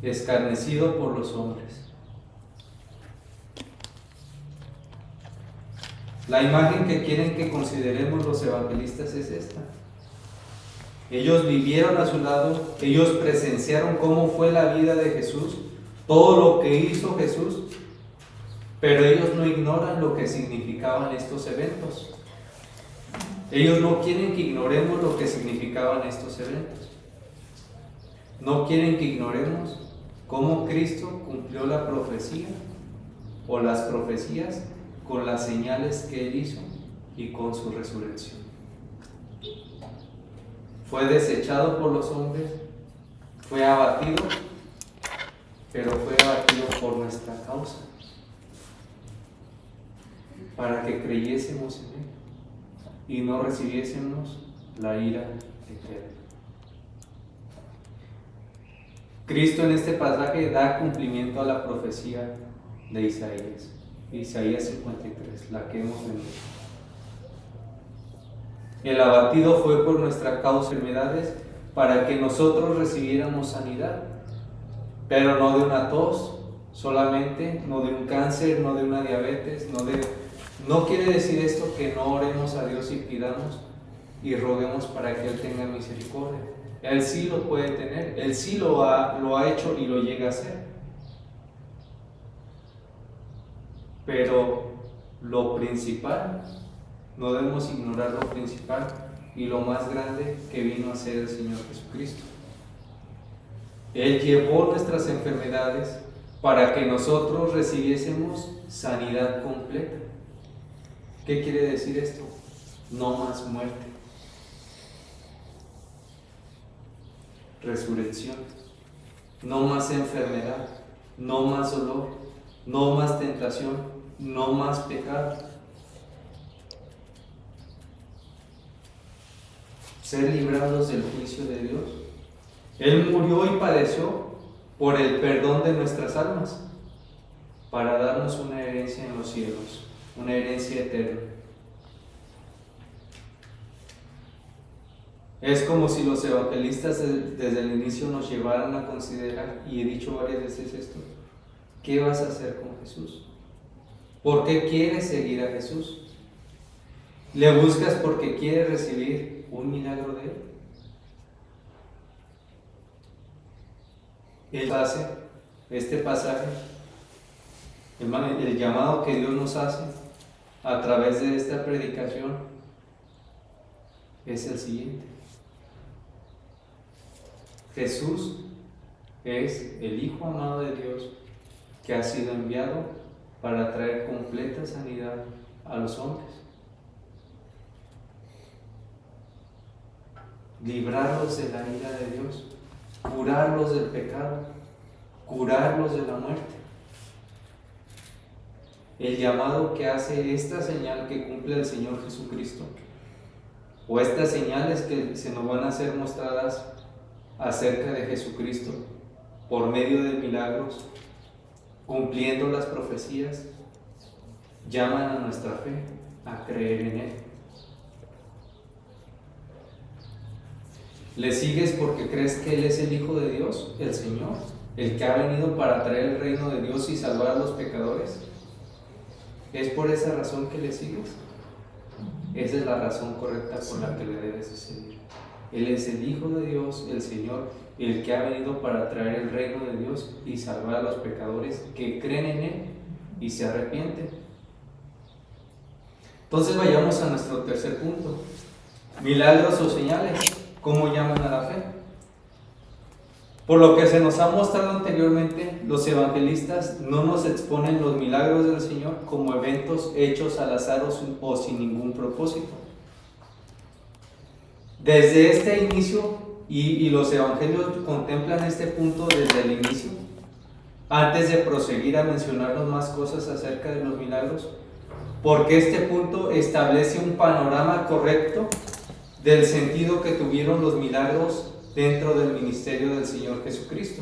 Escarnecido por los hombres. La imagen que quieren que consideremos los evangelistas es esta. Ellos vivieron a su lado, ellos presenciaron cómo fue la vida de Jesús, todo lo que hizo Jesús, pero ellos no ignoran lo que significaban estos eventos. Ellos no quieren que ignoremos lo que significaban estos eventos. No quieren que ignoremos cómo Cristo cumplió la profecía o las profecías con las señales que Él hizo y con su resurrección. Fue desechado por los hombres, fue abatido, pero fue abatido por nuestra causa, para que creyésemos en Él y no recibiésemos la ira eterna. Cristo en este pasaje da cumplimiento a la profecía de Isaías 53, la que hemos leído. El abatido fue por nuestra causa enfermedades para que nosotros recibiéramos sanidad, pero no de una tos, solamente, no de un cáncer, no de una diabetes, no quiere decir esto que no oremos a Dios y pidamos y roguemos para que Él tenga misericordia. Él sí lo puede tener, Él sí lo ha hecho y lo llega a hacer. Pero lo principal, no debemos ignorar lo principal y lo más grande que vino a ser el Señor Jesucristo. Él llevó nuestras enfermedades para que nosotros recibiésemos sanidad completa. ¿Qué quiere decir esto? No más muerte. Resurrección. No más enfermedad. No más dolor. No más tentación. No más pecado. Ser librados del juicio de Dios. Él murió y padeció por el perdón de nuestras almas, para darnos una herencia en los cielos, una herencia eterna. Es como si los evangelistas desde el inicio nos llevaran a considerar, y he dicho varias veces esto, ¿qué vas a hacer con Jesús? ¿Por qué quieres seguir a Jesús? ¿Le buscas porque quieres recibir un milagro de Él? Él hace este pasaje, el llamado que Dios nos hace a través de esta predicación es el siguiente. Jesús es el Hijo amado de Dios que ha sido enviado para traer completa sanidad a los hombres, librarlos de la ira de Dios, curarlos del pecado, curarlos de la muerte. El llamado que hace esta señal que cumple el Señor Jesucristo, o estas señales que se nos van a ser mostradas acerca de Jesucristo por medio de milagros, cumpliendo las profecías, llaman a nuestra fe a creer en Él. ¿Le sigues porque crees que Él es el Hijo de Dios, el Señor, el que ha venido para traer el reino de Dios y salvar a los pecadores? ¿Es por esa razón que le sigues? Esa es la razón correcta por la que le debes de seguir. Él es el Hijo de Dios, el Señor, el que ha venido para traer el reino de Dios y salvar a los pecadores que creen en Él y se arrepienten. Entonces vayamos a nuestro tercer punto. Milagros o señales. ¿Cómo llaman a la fe? Por lo que se nos ha mostrado anteriormente, los evangelistas no nos exponen los milagros del Señor como eventos hechos al azar o sin ningún propósito. Desde este inicio, y los evangelios contemplan este punto desde el inicio, antes de proseguir a mencionarnos más cosas acerca de los milagros, porque este punto establece un panorama correcto del sentido que tuvieron los milagros dentro del ministerio del Señor Jesucristo.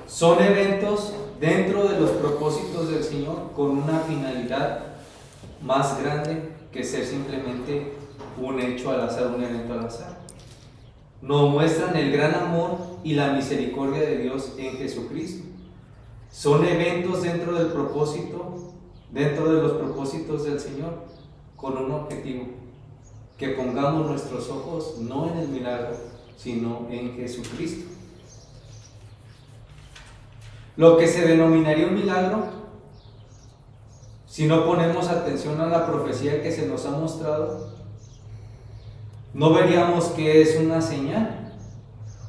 Son eventos dentro de los propósitos del Señor con una finalidad más grande que ser simplemente un hecho al azar, un evento al azar. Nos muestran el gran amor y la misericordia de Dios en Jesucristo. Son eventos dentro del propósito, dentro de los propósitos del Señor, con un objetivo: que pongamos nuestros ojos no en el milagro, sino en Jesucristo. Lo que se denominaría un milagro, si no ponemos atención a la profecía que se nos ha mostrado, no veríamos que es una señal,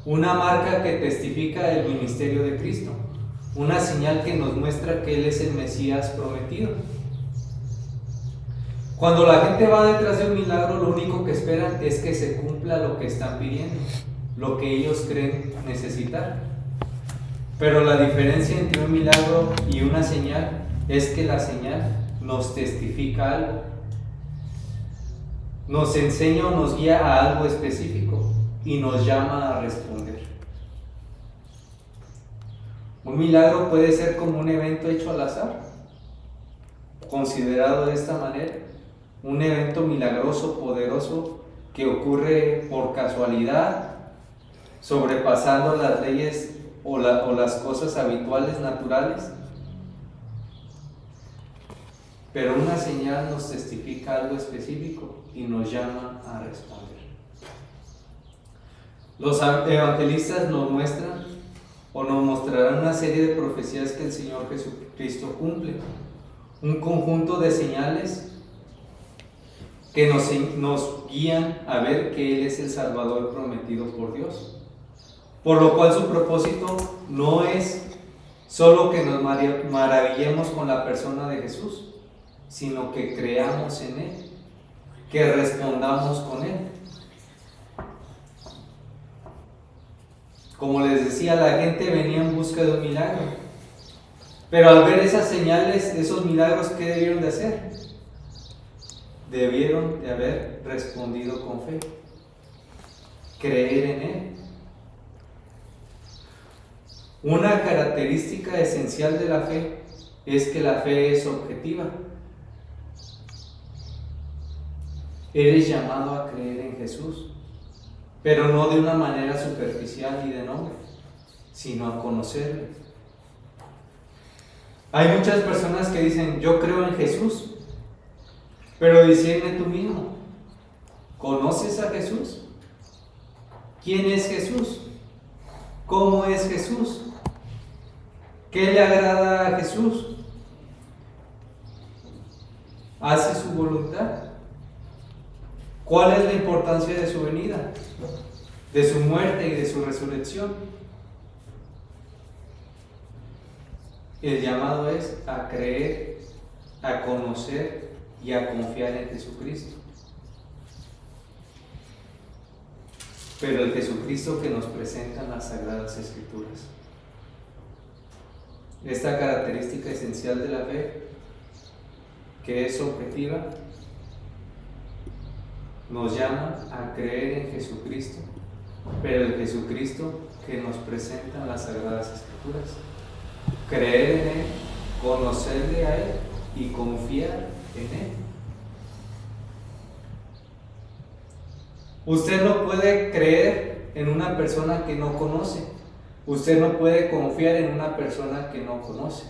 una marca que testifica el ministerio de Cristo, una señal que nos muestra que Él es el Mesías prometido. Cuando la gente va detrás de un milagro, lo único que esperan es que se cumpla lo que están pidiendo, lo que ellos creen necesitar. Pero la diferencia entre un milagro y una señal es que la señal nos testifica algo, nos enseña o nos guía a algo específico y nos llama a responder. Un milagro puede ser como un evento hecho al azar, considerado de esta manera. Un evento milagroso, poderoso, que ocurre por casualidad, sobrepasando las leyes o las cosas habituales, naturales. Pero una señal nos testifica algo específico y nos llama a responder. Los evangelistas nos muestran o nos mostrarán una serie de profecías que el Señor Jesucristo cumple. Un conjunto de señales que nos guían a ver que Él es el Salvador prometido por Dios. Por lo cual su propósito no es solo que nos maravillemos con la persona de Jesús, sino que creamos en Él, que respondamos con Él. Como les decía, la gente venía en busca de un milagro, pero al ver esas señales, esos milagros, ¿qué debieron de hacer? Debieron de haber respondido con fe, creer en Él. Una característica esencial de la fe es que la fe es objetiva. Eres llamado a creer en Jesús, pero no de una manera superficial y de nombre, sino a conocerle. Hay muchas personas que dicen, yo creo en Jesús, pero discierne tú mismo, ¿conoces a Jesús? ¿Quién es Jesús? ¿Cómo es Jesús? ¿Qué le agrada a Jesús? ¿Hace su voluntad? ¿Cuál es la importancia de su venida, de su muerte y de su resurrección? El llamado es a creer, a conocer y a confiar en Jesucristo. Pero el Jesucristo que nos presentan las Sagradas Escrituras. Esta característica esencial de la fe, que es objetiva, nos llama a creer en Jesucristo, pero el Jesucristo que nos presentan las Sagradas Escrituras. Creer en Él, conocerle a Él y confiar en Él. Usted no puede creer en una persona que no conoce. Usted no puede confiar en una persona que no conoce.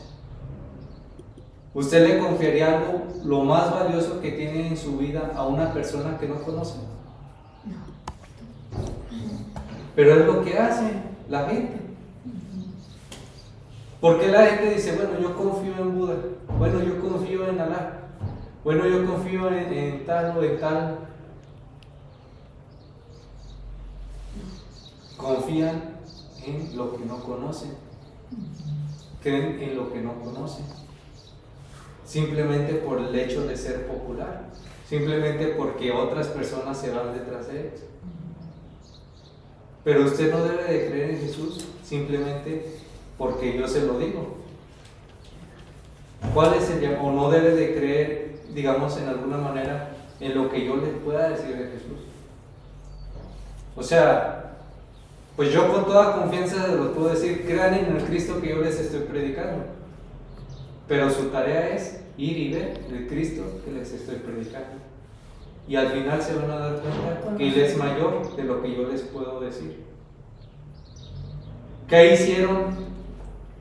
¿Usted le confiaría algo, lo más valioso que tiene en su vida, a una persona que no conoce? Pero es lo que hace la gente. ¿Por qué la gente dice, bueno, yo confío en Buda, bueno, yo confío en Alá, bueno, yo confío en tal o en tal? Confían en lo que no conocen, creen en lo que no conocen, simplemente por el hecho de ser popular, simplemente porque otras personas se van detrás de ellos. Pero usted no debe de creer en Jesús simplemente porque yo se lo digo. ¿Cuál es el llamado? O no debe de creer, digamos, en alguna manera, en lo que yo les pueda decir de Jesús. O sea, pues yo con toda confianza les puedo decir, crean en el Cristo que yo les estoy predicando. Pero su tarea es ir y ver el Cristo que les estoy predicando. Y al final se van a dar cuenta que Él es mayor de lo que yo les puedo decir. ¿Qué hicieron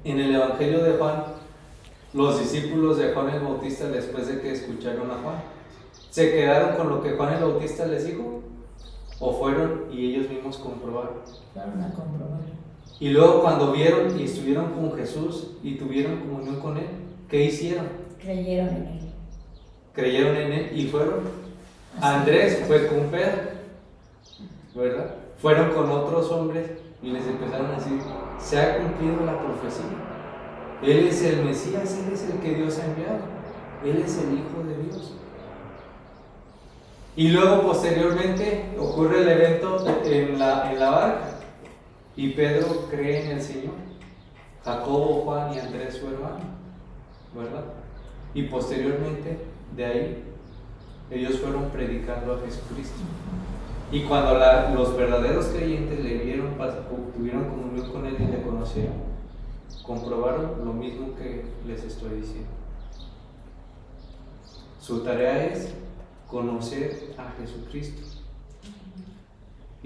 en el Evangelio de Juan los discípulos de Juan el Bautista después de que escucharon a Juan? ¿Se quedaron con lo que Juan el Bautista les dijo? ¿O fueron y ellos mismos comprobaron? Fueron a comprobar. Y luego cuando vieron y estuvieron con Jesús y tuvieron comunión con Él, ¿qué hicieron? Creyeron en Él. Creyeron en Él y fueron. Andrés fue con Pedro, ¿verdad? Fueron con otros hombres y les empezaron a decir, se ha cumplido la profecía. Él es el Mesías, Él es el que Dios ha enviado. Él es el Hijo de Dios. Y luego posteriormente ocurre el evento en la barca y Pedro cree en el Señor. Jacobo, Juan y Andrés su hermano, ¿verdad? Y posteriormente de ahí ellos fueron predicando a Jesucristo. Y cuando los verdaderos creyentes le vieron, tuvieron comunión con Él y le conocieron, comprobaron lo mismo que les estoy diciendo. Su tarea es conocer a Jesucristo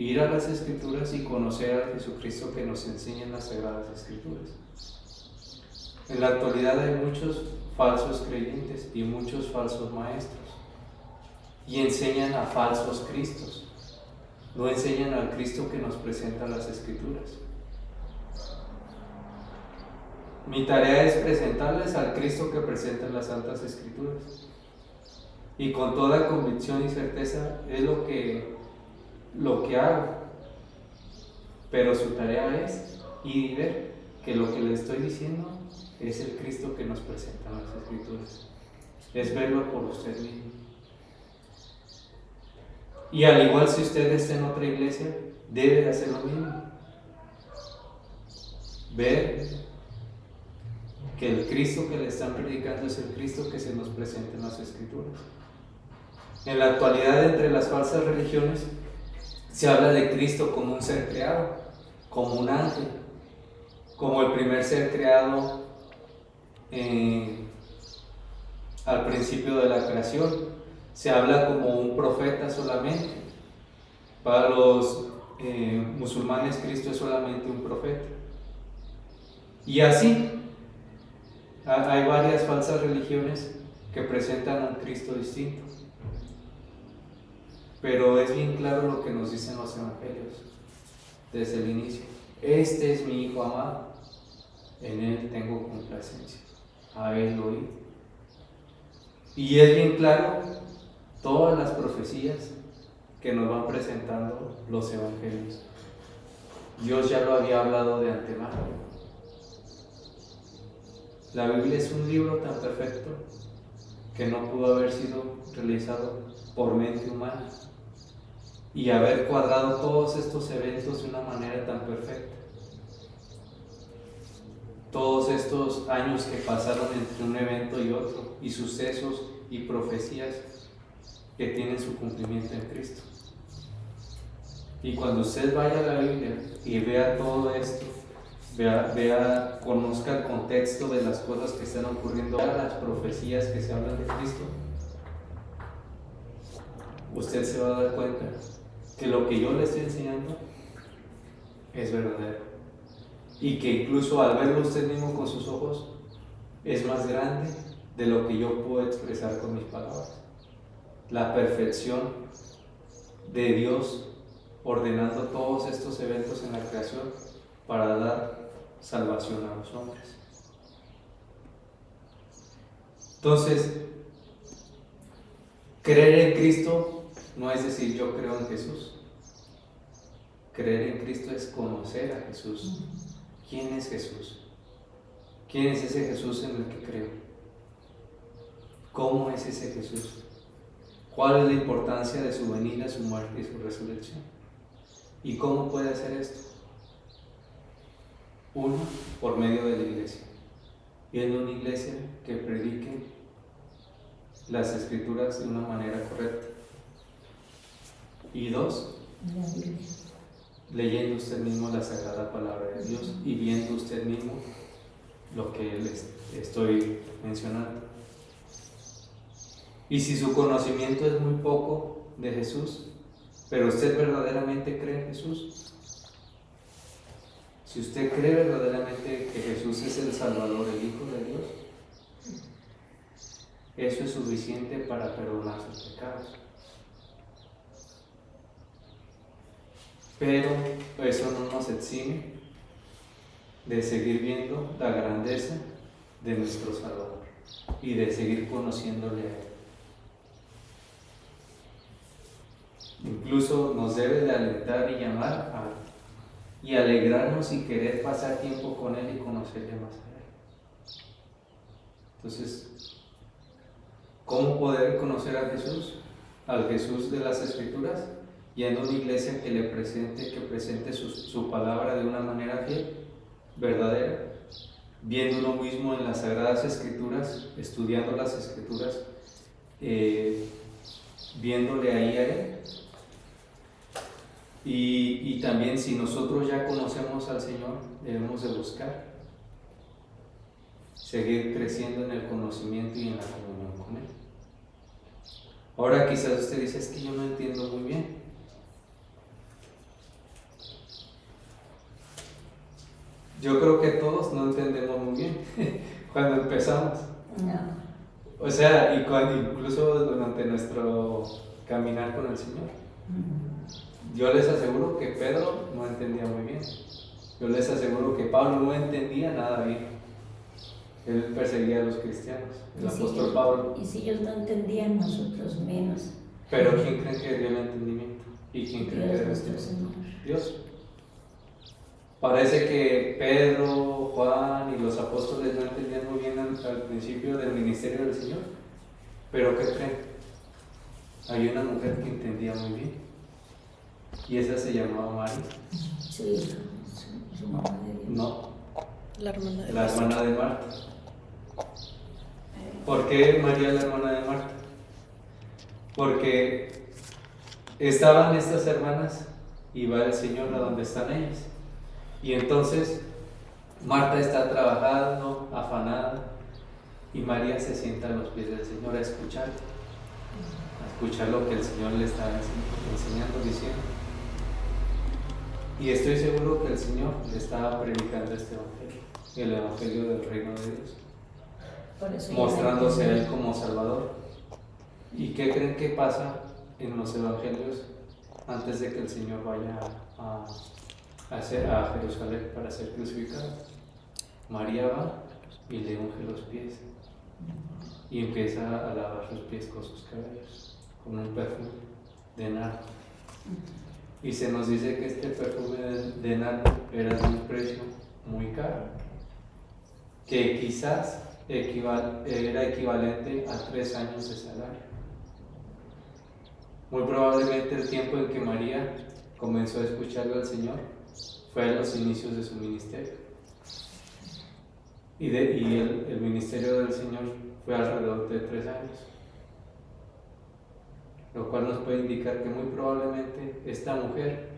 ir a las Escrituras y conocer al Jesucristo que nos enseña en las Sagradas Escrituras. En la actualidad hay muchos falsos creyentes y muchos falsos maestros, y enseñan a falsos cristos, no enseñan al Cristo que nos presenta las Escrituras. Mi tarea es presentarles al Cristo que presentan las Santas Escrituras, y con toda convicción y certeza es lo que hago, pero su tarea es ir y ver que lo que les estoy diciendo es el Cristo que nos presentan las Escrituras, es verlo por usted mismo. Y al igual, si usted está en otra iglesia, debe de hacer lo mismo, ver que el Cristo que le están predicando es el Cristo que se nos presenta en las Escrituras. En la actualidad, entre las falsas religiones, se habla de Cristo como un ser creado, como un ángel, como el primer ser creado al principio de la creación. Se habla como un profeta solamente. Para los musulmanes, Cristo es solamente un profeta. Y así, hay varias falsas religiones que presentan a un Cristo distinto. Pero es bien claro lo que nos dicen los evangelios desde el inicio. Este es mi Hijo amado, en Él tengo complacencia, a Él oí. Y es bien claro todas las profecías que nos van presentando los evangelios. Dios ya lo había hablado de antemano. La Biblia es un libro tan perfecto que no pudo haber sido realizado por mente humana y haber cuadrado todos estos eventos de una manera tan perfecta. Todos estos años que pasaron entre un evento y otro, y sucesos y profecías que tienen su cumplimiento en Cristo. Y cuando usted vaya a la Biblia y vea todo esto, conozca el contexto de las cosas que están ocurriendo, vea las profecías que se hablan de Cristo, usted se va a dar cuenta que lo que yo le estoy enseñando es verdadero, y que incluso al verlo usted mismo con sus ojos es más grande de lo que yo puedo expresar con mis palabras. La perfección de Dios ordenando todos estos eventos en la creación para dar salvación a los hombres. Entonces, creer en Cristo no es decir yo creo en Jesús. Creer en Cristo es conocer a Jesús. ¿Quién es Jesús? ¿Quién es ese Jesús en el que creo? ¿Cómo es ese Jesús? ¿Cuál es la importancia de su venida, su muerte y su resurrección? ¿Y cómo puede hacer esto? Uno, por medio de la iglesia. Viendo una iglesia que predique las Escrituras de una manera correcta. Y dos, leyendo usted mismo la Sagrada Palabra de Dios y viendo usted mismo lo que les estoy mencionando. Y si su conocimiento es muy poco de Jesús, pero usted verdaderamente cree en Jesús, si usted cree verdaderamente que Jesús es el Salvador, el Hijo de Dios, eso es suficiente para perdonar sus pecados. Pero eso no nos exime de seguir viendo la grandeza de nuestro Salvador y de seguir conociéndole a Él. Incluso nos debe de alentar y llamar y alegrarnos y querer pasar tiempo con Él y conocerle más a Él. Entonces, ¿cómo poder conocer a Jesús? Al Jesús de las Escrituras, yendo a una iglesia que presente su palabra de una manera fiel, verdadera, viendo uno mismo en las Sagradas Escrituras, estudiando las Escrituras, viéndole ahí a Él. Y también, si nosotros ya conocemos al Señor, debemos de buscar seguir creciendo en el conocimiento y en la comunión con Él. Ahora quizás usted dice, es que yo no entiendo muy bien. yo creo que todos no entendemos muy bien cuando empezamos. No. O sea, y incluso durante nuestro caminar con el Señor. Yo les aseguro que Pedro no entendía muy bien. Yo les aseguro que Pablo no entendía nada bien. Él perseguía a los cristianos, el apóstol Pablo. Y si ellos no entendían, nosotros menos. Pero ¿quién cree que dio el entendimiento? ¿Y quién cree que Dios dio nuestro Señor. Dios. Parece que Pedro, Juan y los apóstoles no entendían muy bien al principio del ministerio del Señor. Pero ¿qué creen? Había una mujer que entendía muy bien. Y esa se llamaba María. Su hija, su mamá de Dios. No, La hermana de la hermana de Marta. ¿Por qué María es la hermana de Marta? Porque estaban estas hermanas y va el Señor a donde están ellas. Y entonces Marta está trabajando, afanada, y María se sienta a los pies del Señor a escuchar lo que el Señor le está enseñando, diciendo. Y estoy seguro que el Señor le estaba predicando este evangelio, el evangelio del reino de Dios, Por eso mostrándose a Él como Salvador. ¿Y qué creen que pasa en los evangelios antes de que el Señor vaya a Jerusalén para ser crucificado? María va y le unge los pies y empieza a lavar sus pies con sus cabellos, con un perfume de nardo. Y se nos dice que este perfume de nardo era de un precio muy caro, que quizás era equivalente a 3 años de salario. Muy probablemente el tiempo en que María comenzó a escucharlo al Señor fue a los inicios de su ministerio. Y el ministerio del Señor fue alrededor de 3 años. Lo cual nos puede indicar que muy probablemente esta mujer,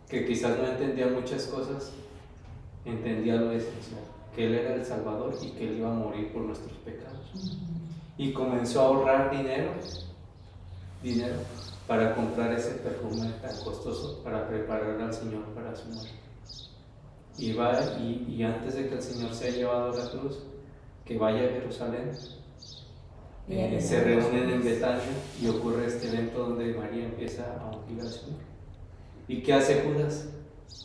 que quizás no entendía muchas cosas, entendía lo esencial, que Él era el Salvador y que Él iba a morir por nuestros pecados. Y comenzó a ahorrar dinero para comprar ese perfume tan costoso, para preparar al Señor para su muerte. Y va y antes de que el Señor sea llevado a la cruz, que vaya a Jerusalén, se reúnen en Betania y ocurre este evento donde María empieza a ungir al Señor. ¿Y qué hace Judas,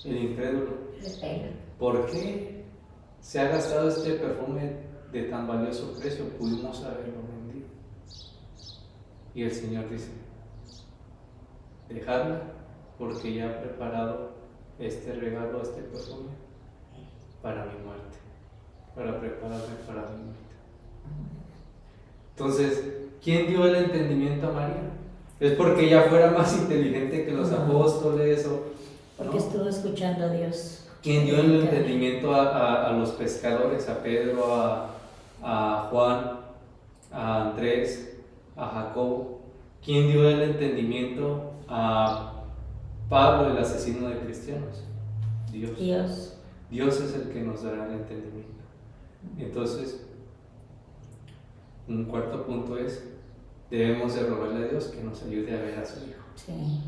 el incrédulo? ¿Por qué se ha gastado este perfume de tan valioso precio? Pudimos haberlo vendido. Y el Señor dice: dejadla, porque ya he preparado este regalo, este perfume, para mi muerte, para prepararme para mi muerte. Entonces, ¿quién dio el entendimiento a María? ¿Es porque ella fuera más inteligente que los apóstoles? Porque estuvo escuchando a Dios. ¿Quién dio el entendimiento a los pescadores? A Pedro, a Juan, a Andrés, a Jacobo. ¿Quién dio el entendimiento a Pablo, el asesino de cristianos? Dios. Dios es el que nos dará el entendimiento. Entonces, un cuarto punto es: debemos de rogarle a Dios que nos ayude a ver a su Hijo. Sí.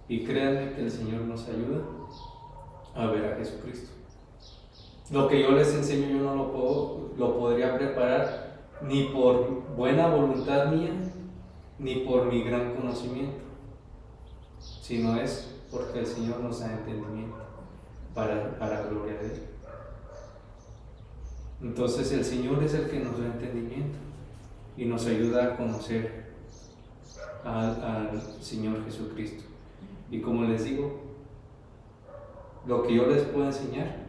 Y créanme que el Señor nos ayuda a ver a Jesucristo. Lo que yo les enseño yo no lo podría preparar ni por buena voluntad mía, ni por mi gran conocimiento, sino es porque el Señor nos da entendimiento para gloria de Él. Entonces el Señor es el que nos da entendimiento y nos ayuda a conocer al Señor Jesucristo. Y como les digo, lo que yo les puedo enseñar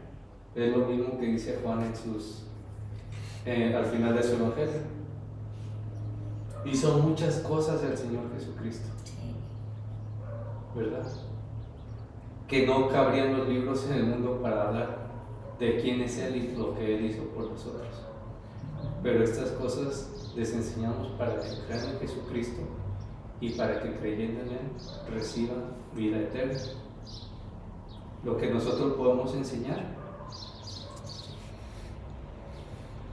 es lo mismo que dice Juan al final de su evangelio. Hizo muchas cosas el Señor Jesucristo, ¿verdad? Que no cabrían los libros en el mundo para hablar de quién es Él y lo que Él hizo por nosotros. Pero estas cosas les enseñamos para que crean en Jesucristo y para que creyendo en Él reciban vida eterna. Lo que nosotros podemos enseñar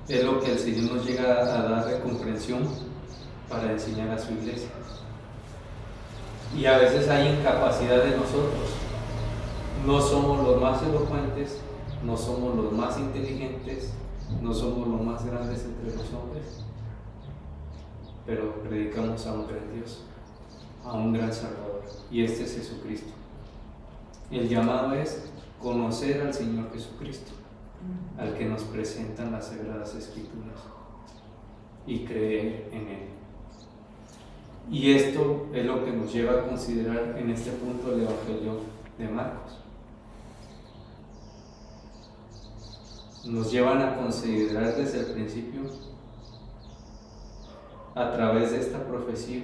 es lo que el Señor nos llega a dar de comprensión para enseñar a su iglesia. Y a veces hay incapacidad de nosotros. No somos los más elocuentes, no somos los más inteligentes, no somos los más grandes entre los hombres, pero predicamos a un gran Dios, a un gran Salvador, y este es Jesucristo. El llamado es conocer al Señor Jesucristo, al que nos presentan las Sagradas Escrituras, y creer en Él. Y esto es lo que nos lleva a considerar en este punto el Evangelio de Marcos. Nos llevan a considerar desde el principio, a través de esta profecía,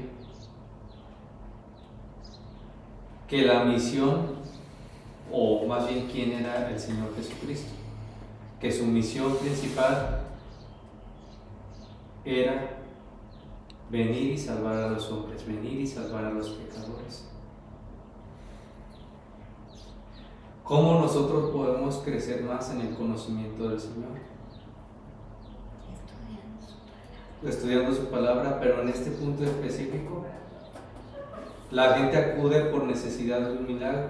que la misión, o más bien quién era el Señor Jesucristo, que su misión principal era venir y salvar a los hombres, venir y salvar a los pecadores. ¿Cómo nosotros podemos crecer más en el conocimiento del Señor? Estudiando su palabra, pero en este punto específico, la gente acude por necesidad de un milagro,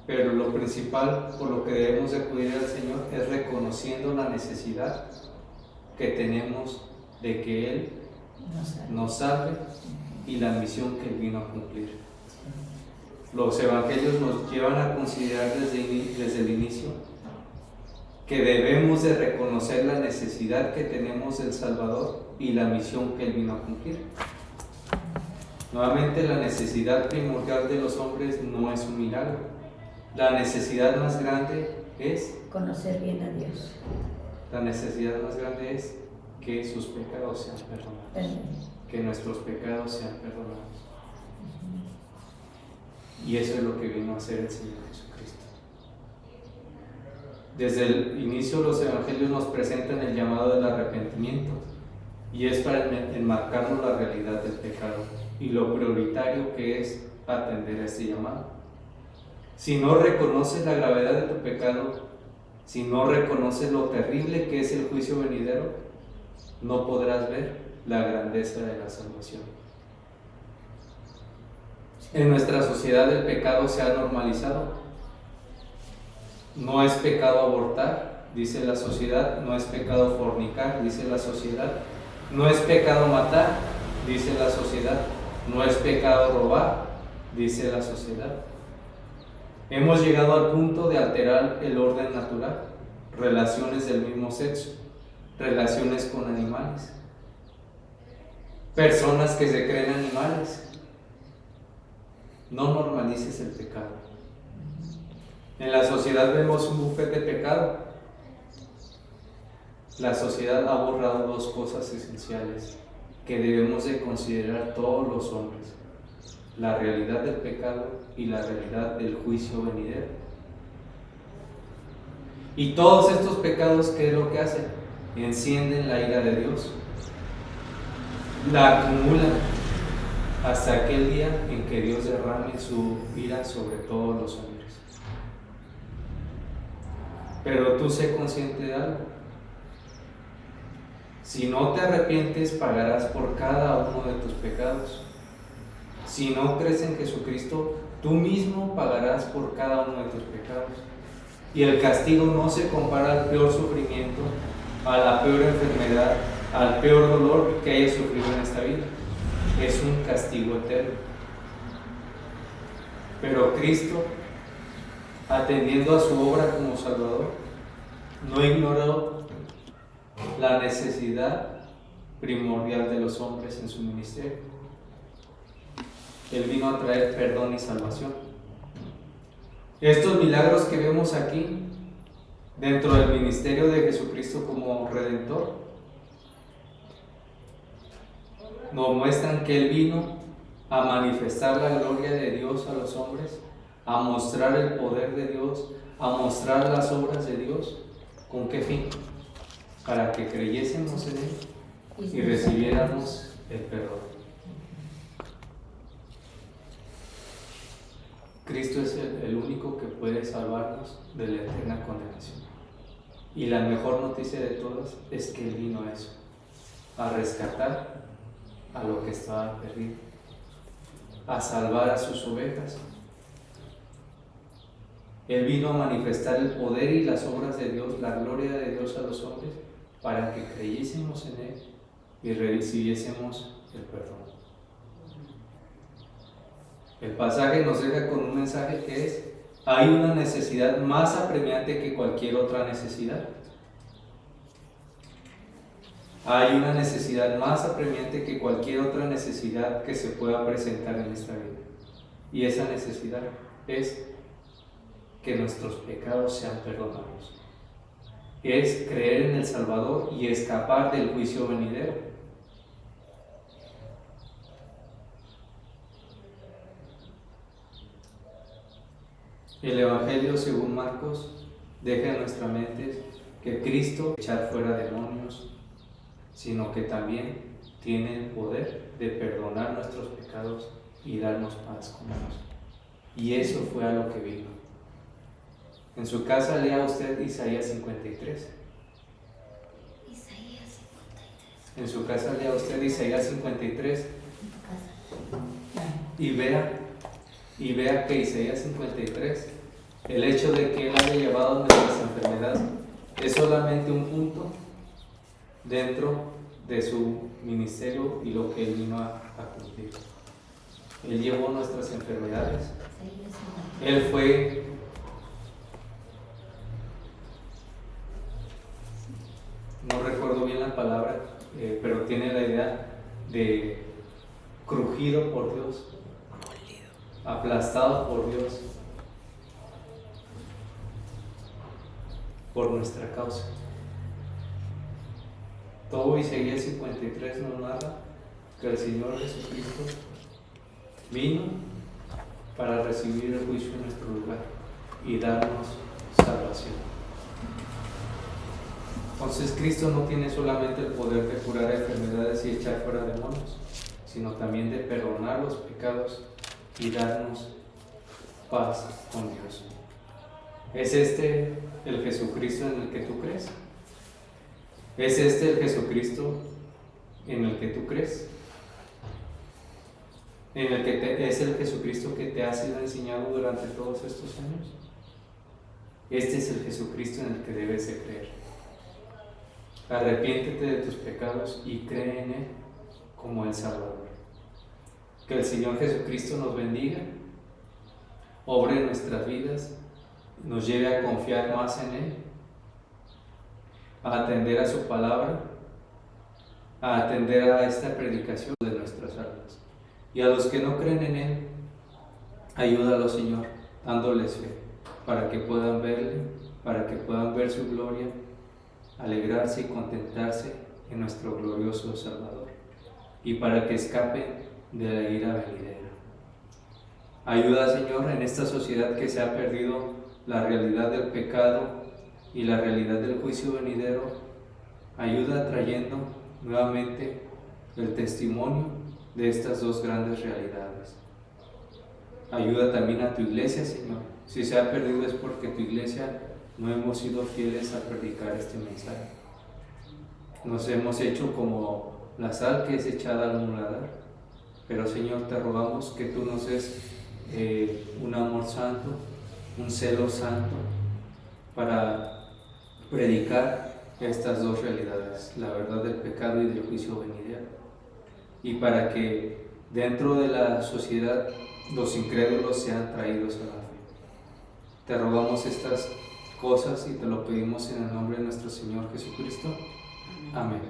pero lo principal por lo que debemos de acudir al Señor es reconociendo la necesidad que tenemos de que Él nos salve y la misión que Él vino a cumplir. Los evangelios nos llevan a considerar desde el inicio que debemos de reconocer la necesidad que tenemos del Salvador y la misión que Él vino a cumplir. Nuevamente, la necesidad primordial de los hombres no es un milagro. La necesidad más grande es conocer bien a Dios. La necesidad más grande es que sus pecados sean perdonados, que nuestros pecados sean perdonados. Y eso es lo que vino a hacer el Señor Jesucristo. Desde el inicio los evangelios nos presentan el llamado del arrepentimiento, y es para enmarcarnos la realidad del pecado y lo prioritario que es atender a este llamado. Si no reconoces la gravedad de tu pecado, si no reconoces lo terrible que es el juicio venidero, no podrás ver la grandeza de la salvación. En nuestra sociedad el pecado se ha normalizado. No es pecado abortar, dice la sociedad. No es pecado fornicar, dice la sociedad. No es pecado matar, dice la sociedad. No es pecado robar, dice la sociedad. Hemos llegado al punto de alterar el orden natural, relaciones del mismo sexo, relaciones con animales, personas que se creen animales. No normalices el pecado. En la sociedad vemos un buffet de pecado. La sociedad ha borrado dos cosas esenciales que debemos de considerar todos los hombres: la realidad del pecado y la realidad del juicio venidero. Y todos estos pecados, ¿qué es lo que hacen? Encienden la ira de Dios, la acumulan hasta aquel día en que Dios derrame su ira sobre todos los hombres. Pero tú sé consciente de algo: si no te arrepientes, pagarás por cada uno de tus pecados. Si no crees en Jesucristo, tú mismo pagarás por cada uno de tus pecados. Y el castigo no se compara al peor sufrimiento, a la peor enfermedad, al peor dolor que hayas sufrido en esta vida. Es un castigo eterno. Pero Cristo, atendiendo a su obra como Salvador, no ignoró la necesidad primordial de los hombres en su ministerio. Él vino a traer perdón y salvación. Estos milagros que vemos aquí, dentro del ministerio de Jesucristo como Redentor, nos muestran que Él vino a manifestar la gloria de Dios a los hombres, a mostrar el poder de Dios, a mostrar las obras de Dios. ¿Con qué fin? Para que creyésemos en Él y recibiéramos el perdón. Cristo es el único que puede salvarnos de la eterna condenación. Y la mejor noticia de todas es que Él vino a eso, a rescatar a lo que estaba perdido, a salvar a sus ovejas. Él vino a manifestar el poder y las obras de Dios, la gloria de Dios a los hombres, para que creyésemos en Él y recibiésemos el perdón. El pasaje nos deja con un mensaje que es: hay una necesidad más apremiante que cualquier otra necesidad. Hay una necesidad más apremiante que cualquier otra necesidad que se pueda presentar en esta vida. Y esa necesidad es que nuestros pecados sean perdonados. Es creer en el Salvador y escapar del juicio venidero. El Evangelio según Marcos deja en nuestra mente que Cristo echar fuera demonios, sino que también tiene el poder de perdonar nuestros pecados y darnos paz con Dios. Y eso fue a lo que vino. En su casa lea usted Isaías 53. En su casa lea usted Isaías 53 y vea que Isaías 53, el hecho de que Él haya llevado nuestras enfermedades, es solamente un punto dentro de su ministerio y lo que Él vino a cumplir. Él llevó nuestras enfermedades. Él fue no recuerdo bien la palabra, pero tiene la idea de crujido por Dios, aplastado por Dios, por nuestra causa. Todo Isaías 53 nos narra que el Señor Jesucristo vino para recibir el juicio en nuestro lugar y darnos salvación. Entonces Cristo no tiene solamente el poder de curar enfermedades y echar fuera demonios, sino también de perdonar los pecados y darnos paz con Dios. ¿Es este el Jesucristo en el que tú crees? ¿Es este el Jesucristo en el que tú crees? ¿Es el Jesucristo que te ha sido enseñado durante todos estos años? Este es el Jesucristo en el que debes de creer. Arrepiéntete de tus pecados y cree en Él como el Salvador. Que el Señor Jesucristo nos bendiga, obre en nuestras vidas, nos lleve a confiar más en Él, a atender a su palabra, a atender a esta predicación de nuestras almas. Y a los que no creen en Él, ayúdalo, Señor, dándoles fe, para que puedan verle, para que puedan ver su gloria, alegrarse y contentarse en nuestro glorioso Salvador, y para que escapen de la ira venidera. Ayuda, Señor, en esta sociedad que se ha perdido la realidad del pecado y la realidad del juicio venidero. Ayuda trayendo nuevamente el testimonio de estas dos grandes realidades. Ayuda también a tu iglesia, Señor. Si se ha perdido es porque tu iglesia no hemos sido fieles a predicar este mensaje. Nos hemos hecho como la sal que es echada al muladar. Pero, Señor, te rogamos que tú nos des un amor santo, un celo santo para predicar estas dos realidades, la verdad del pecado y del juicio venidero, y para que dentro de la sociedad los incrédulos sean traídos a la fe. Te rogamos estas cosas y te lo pedimos en el nombre de nuestro Señor Jesucristo. Amén.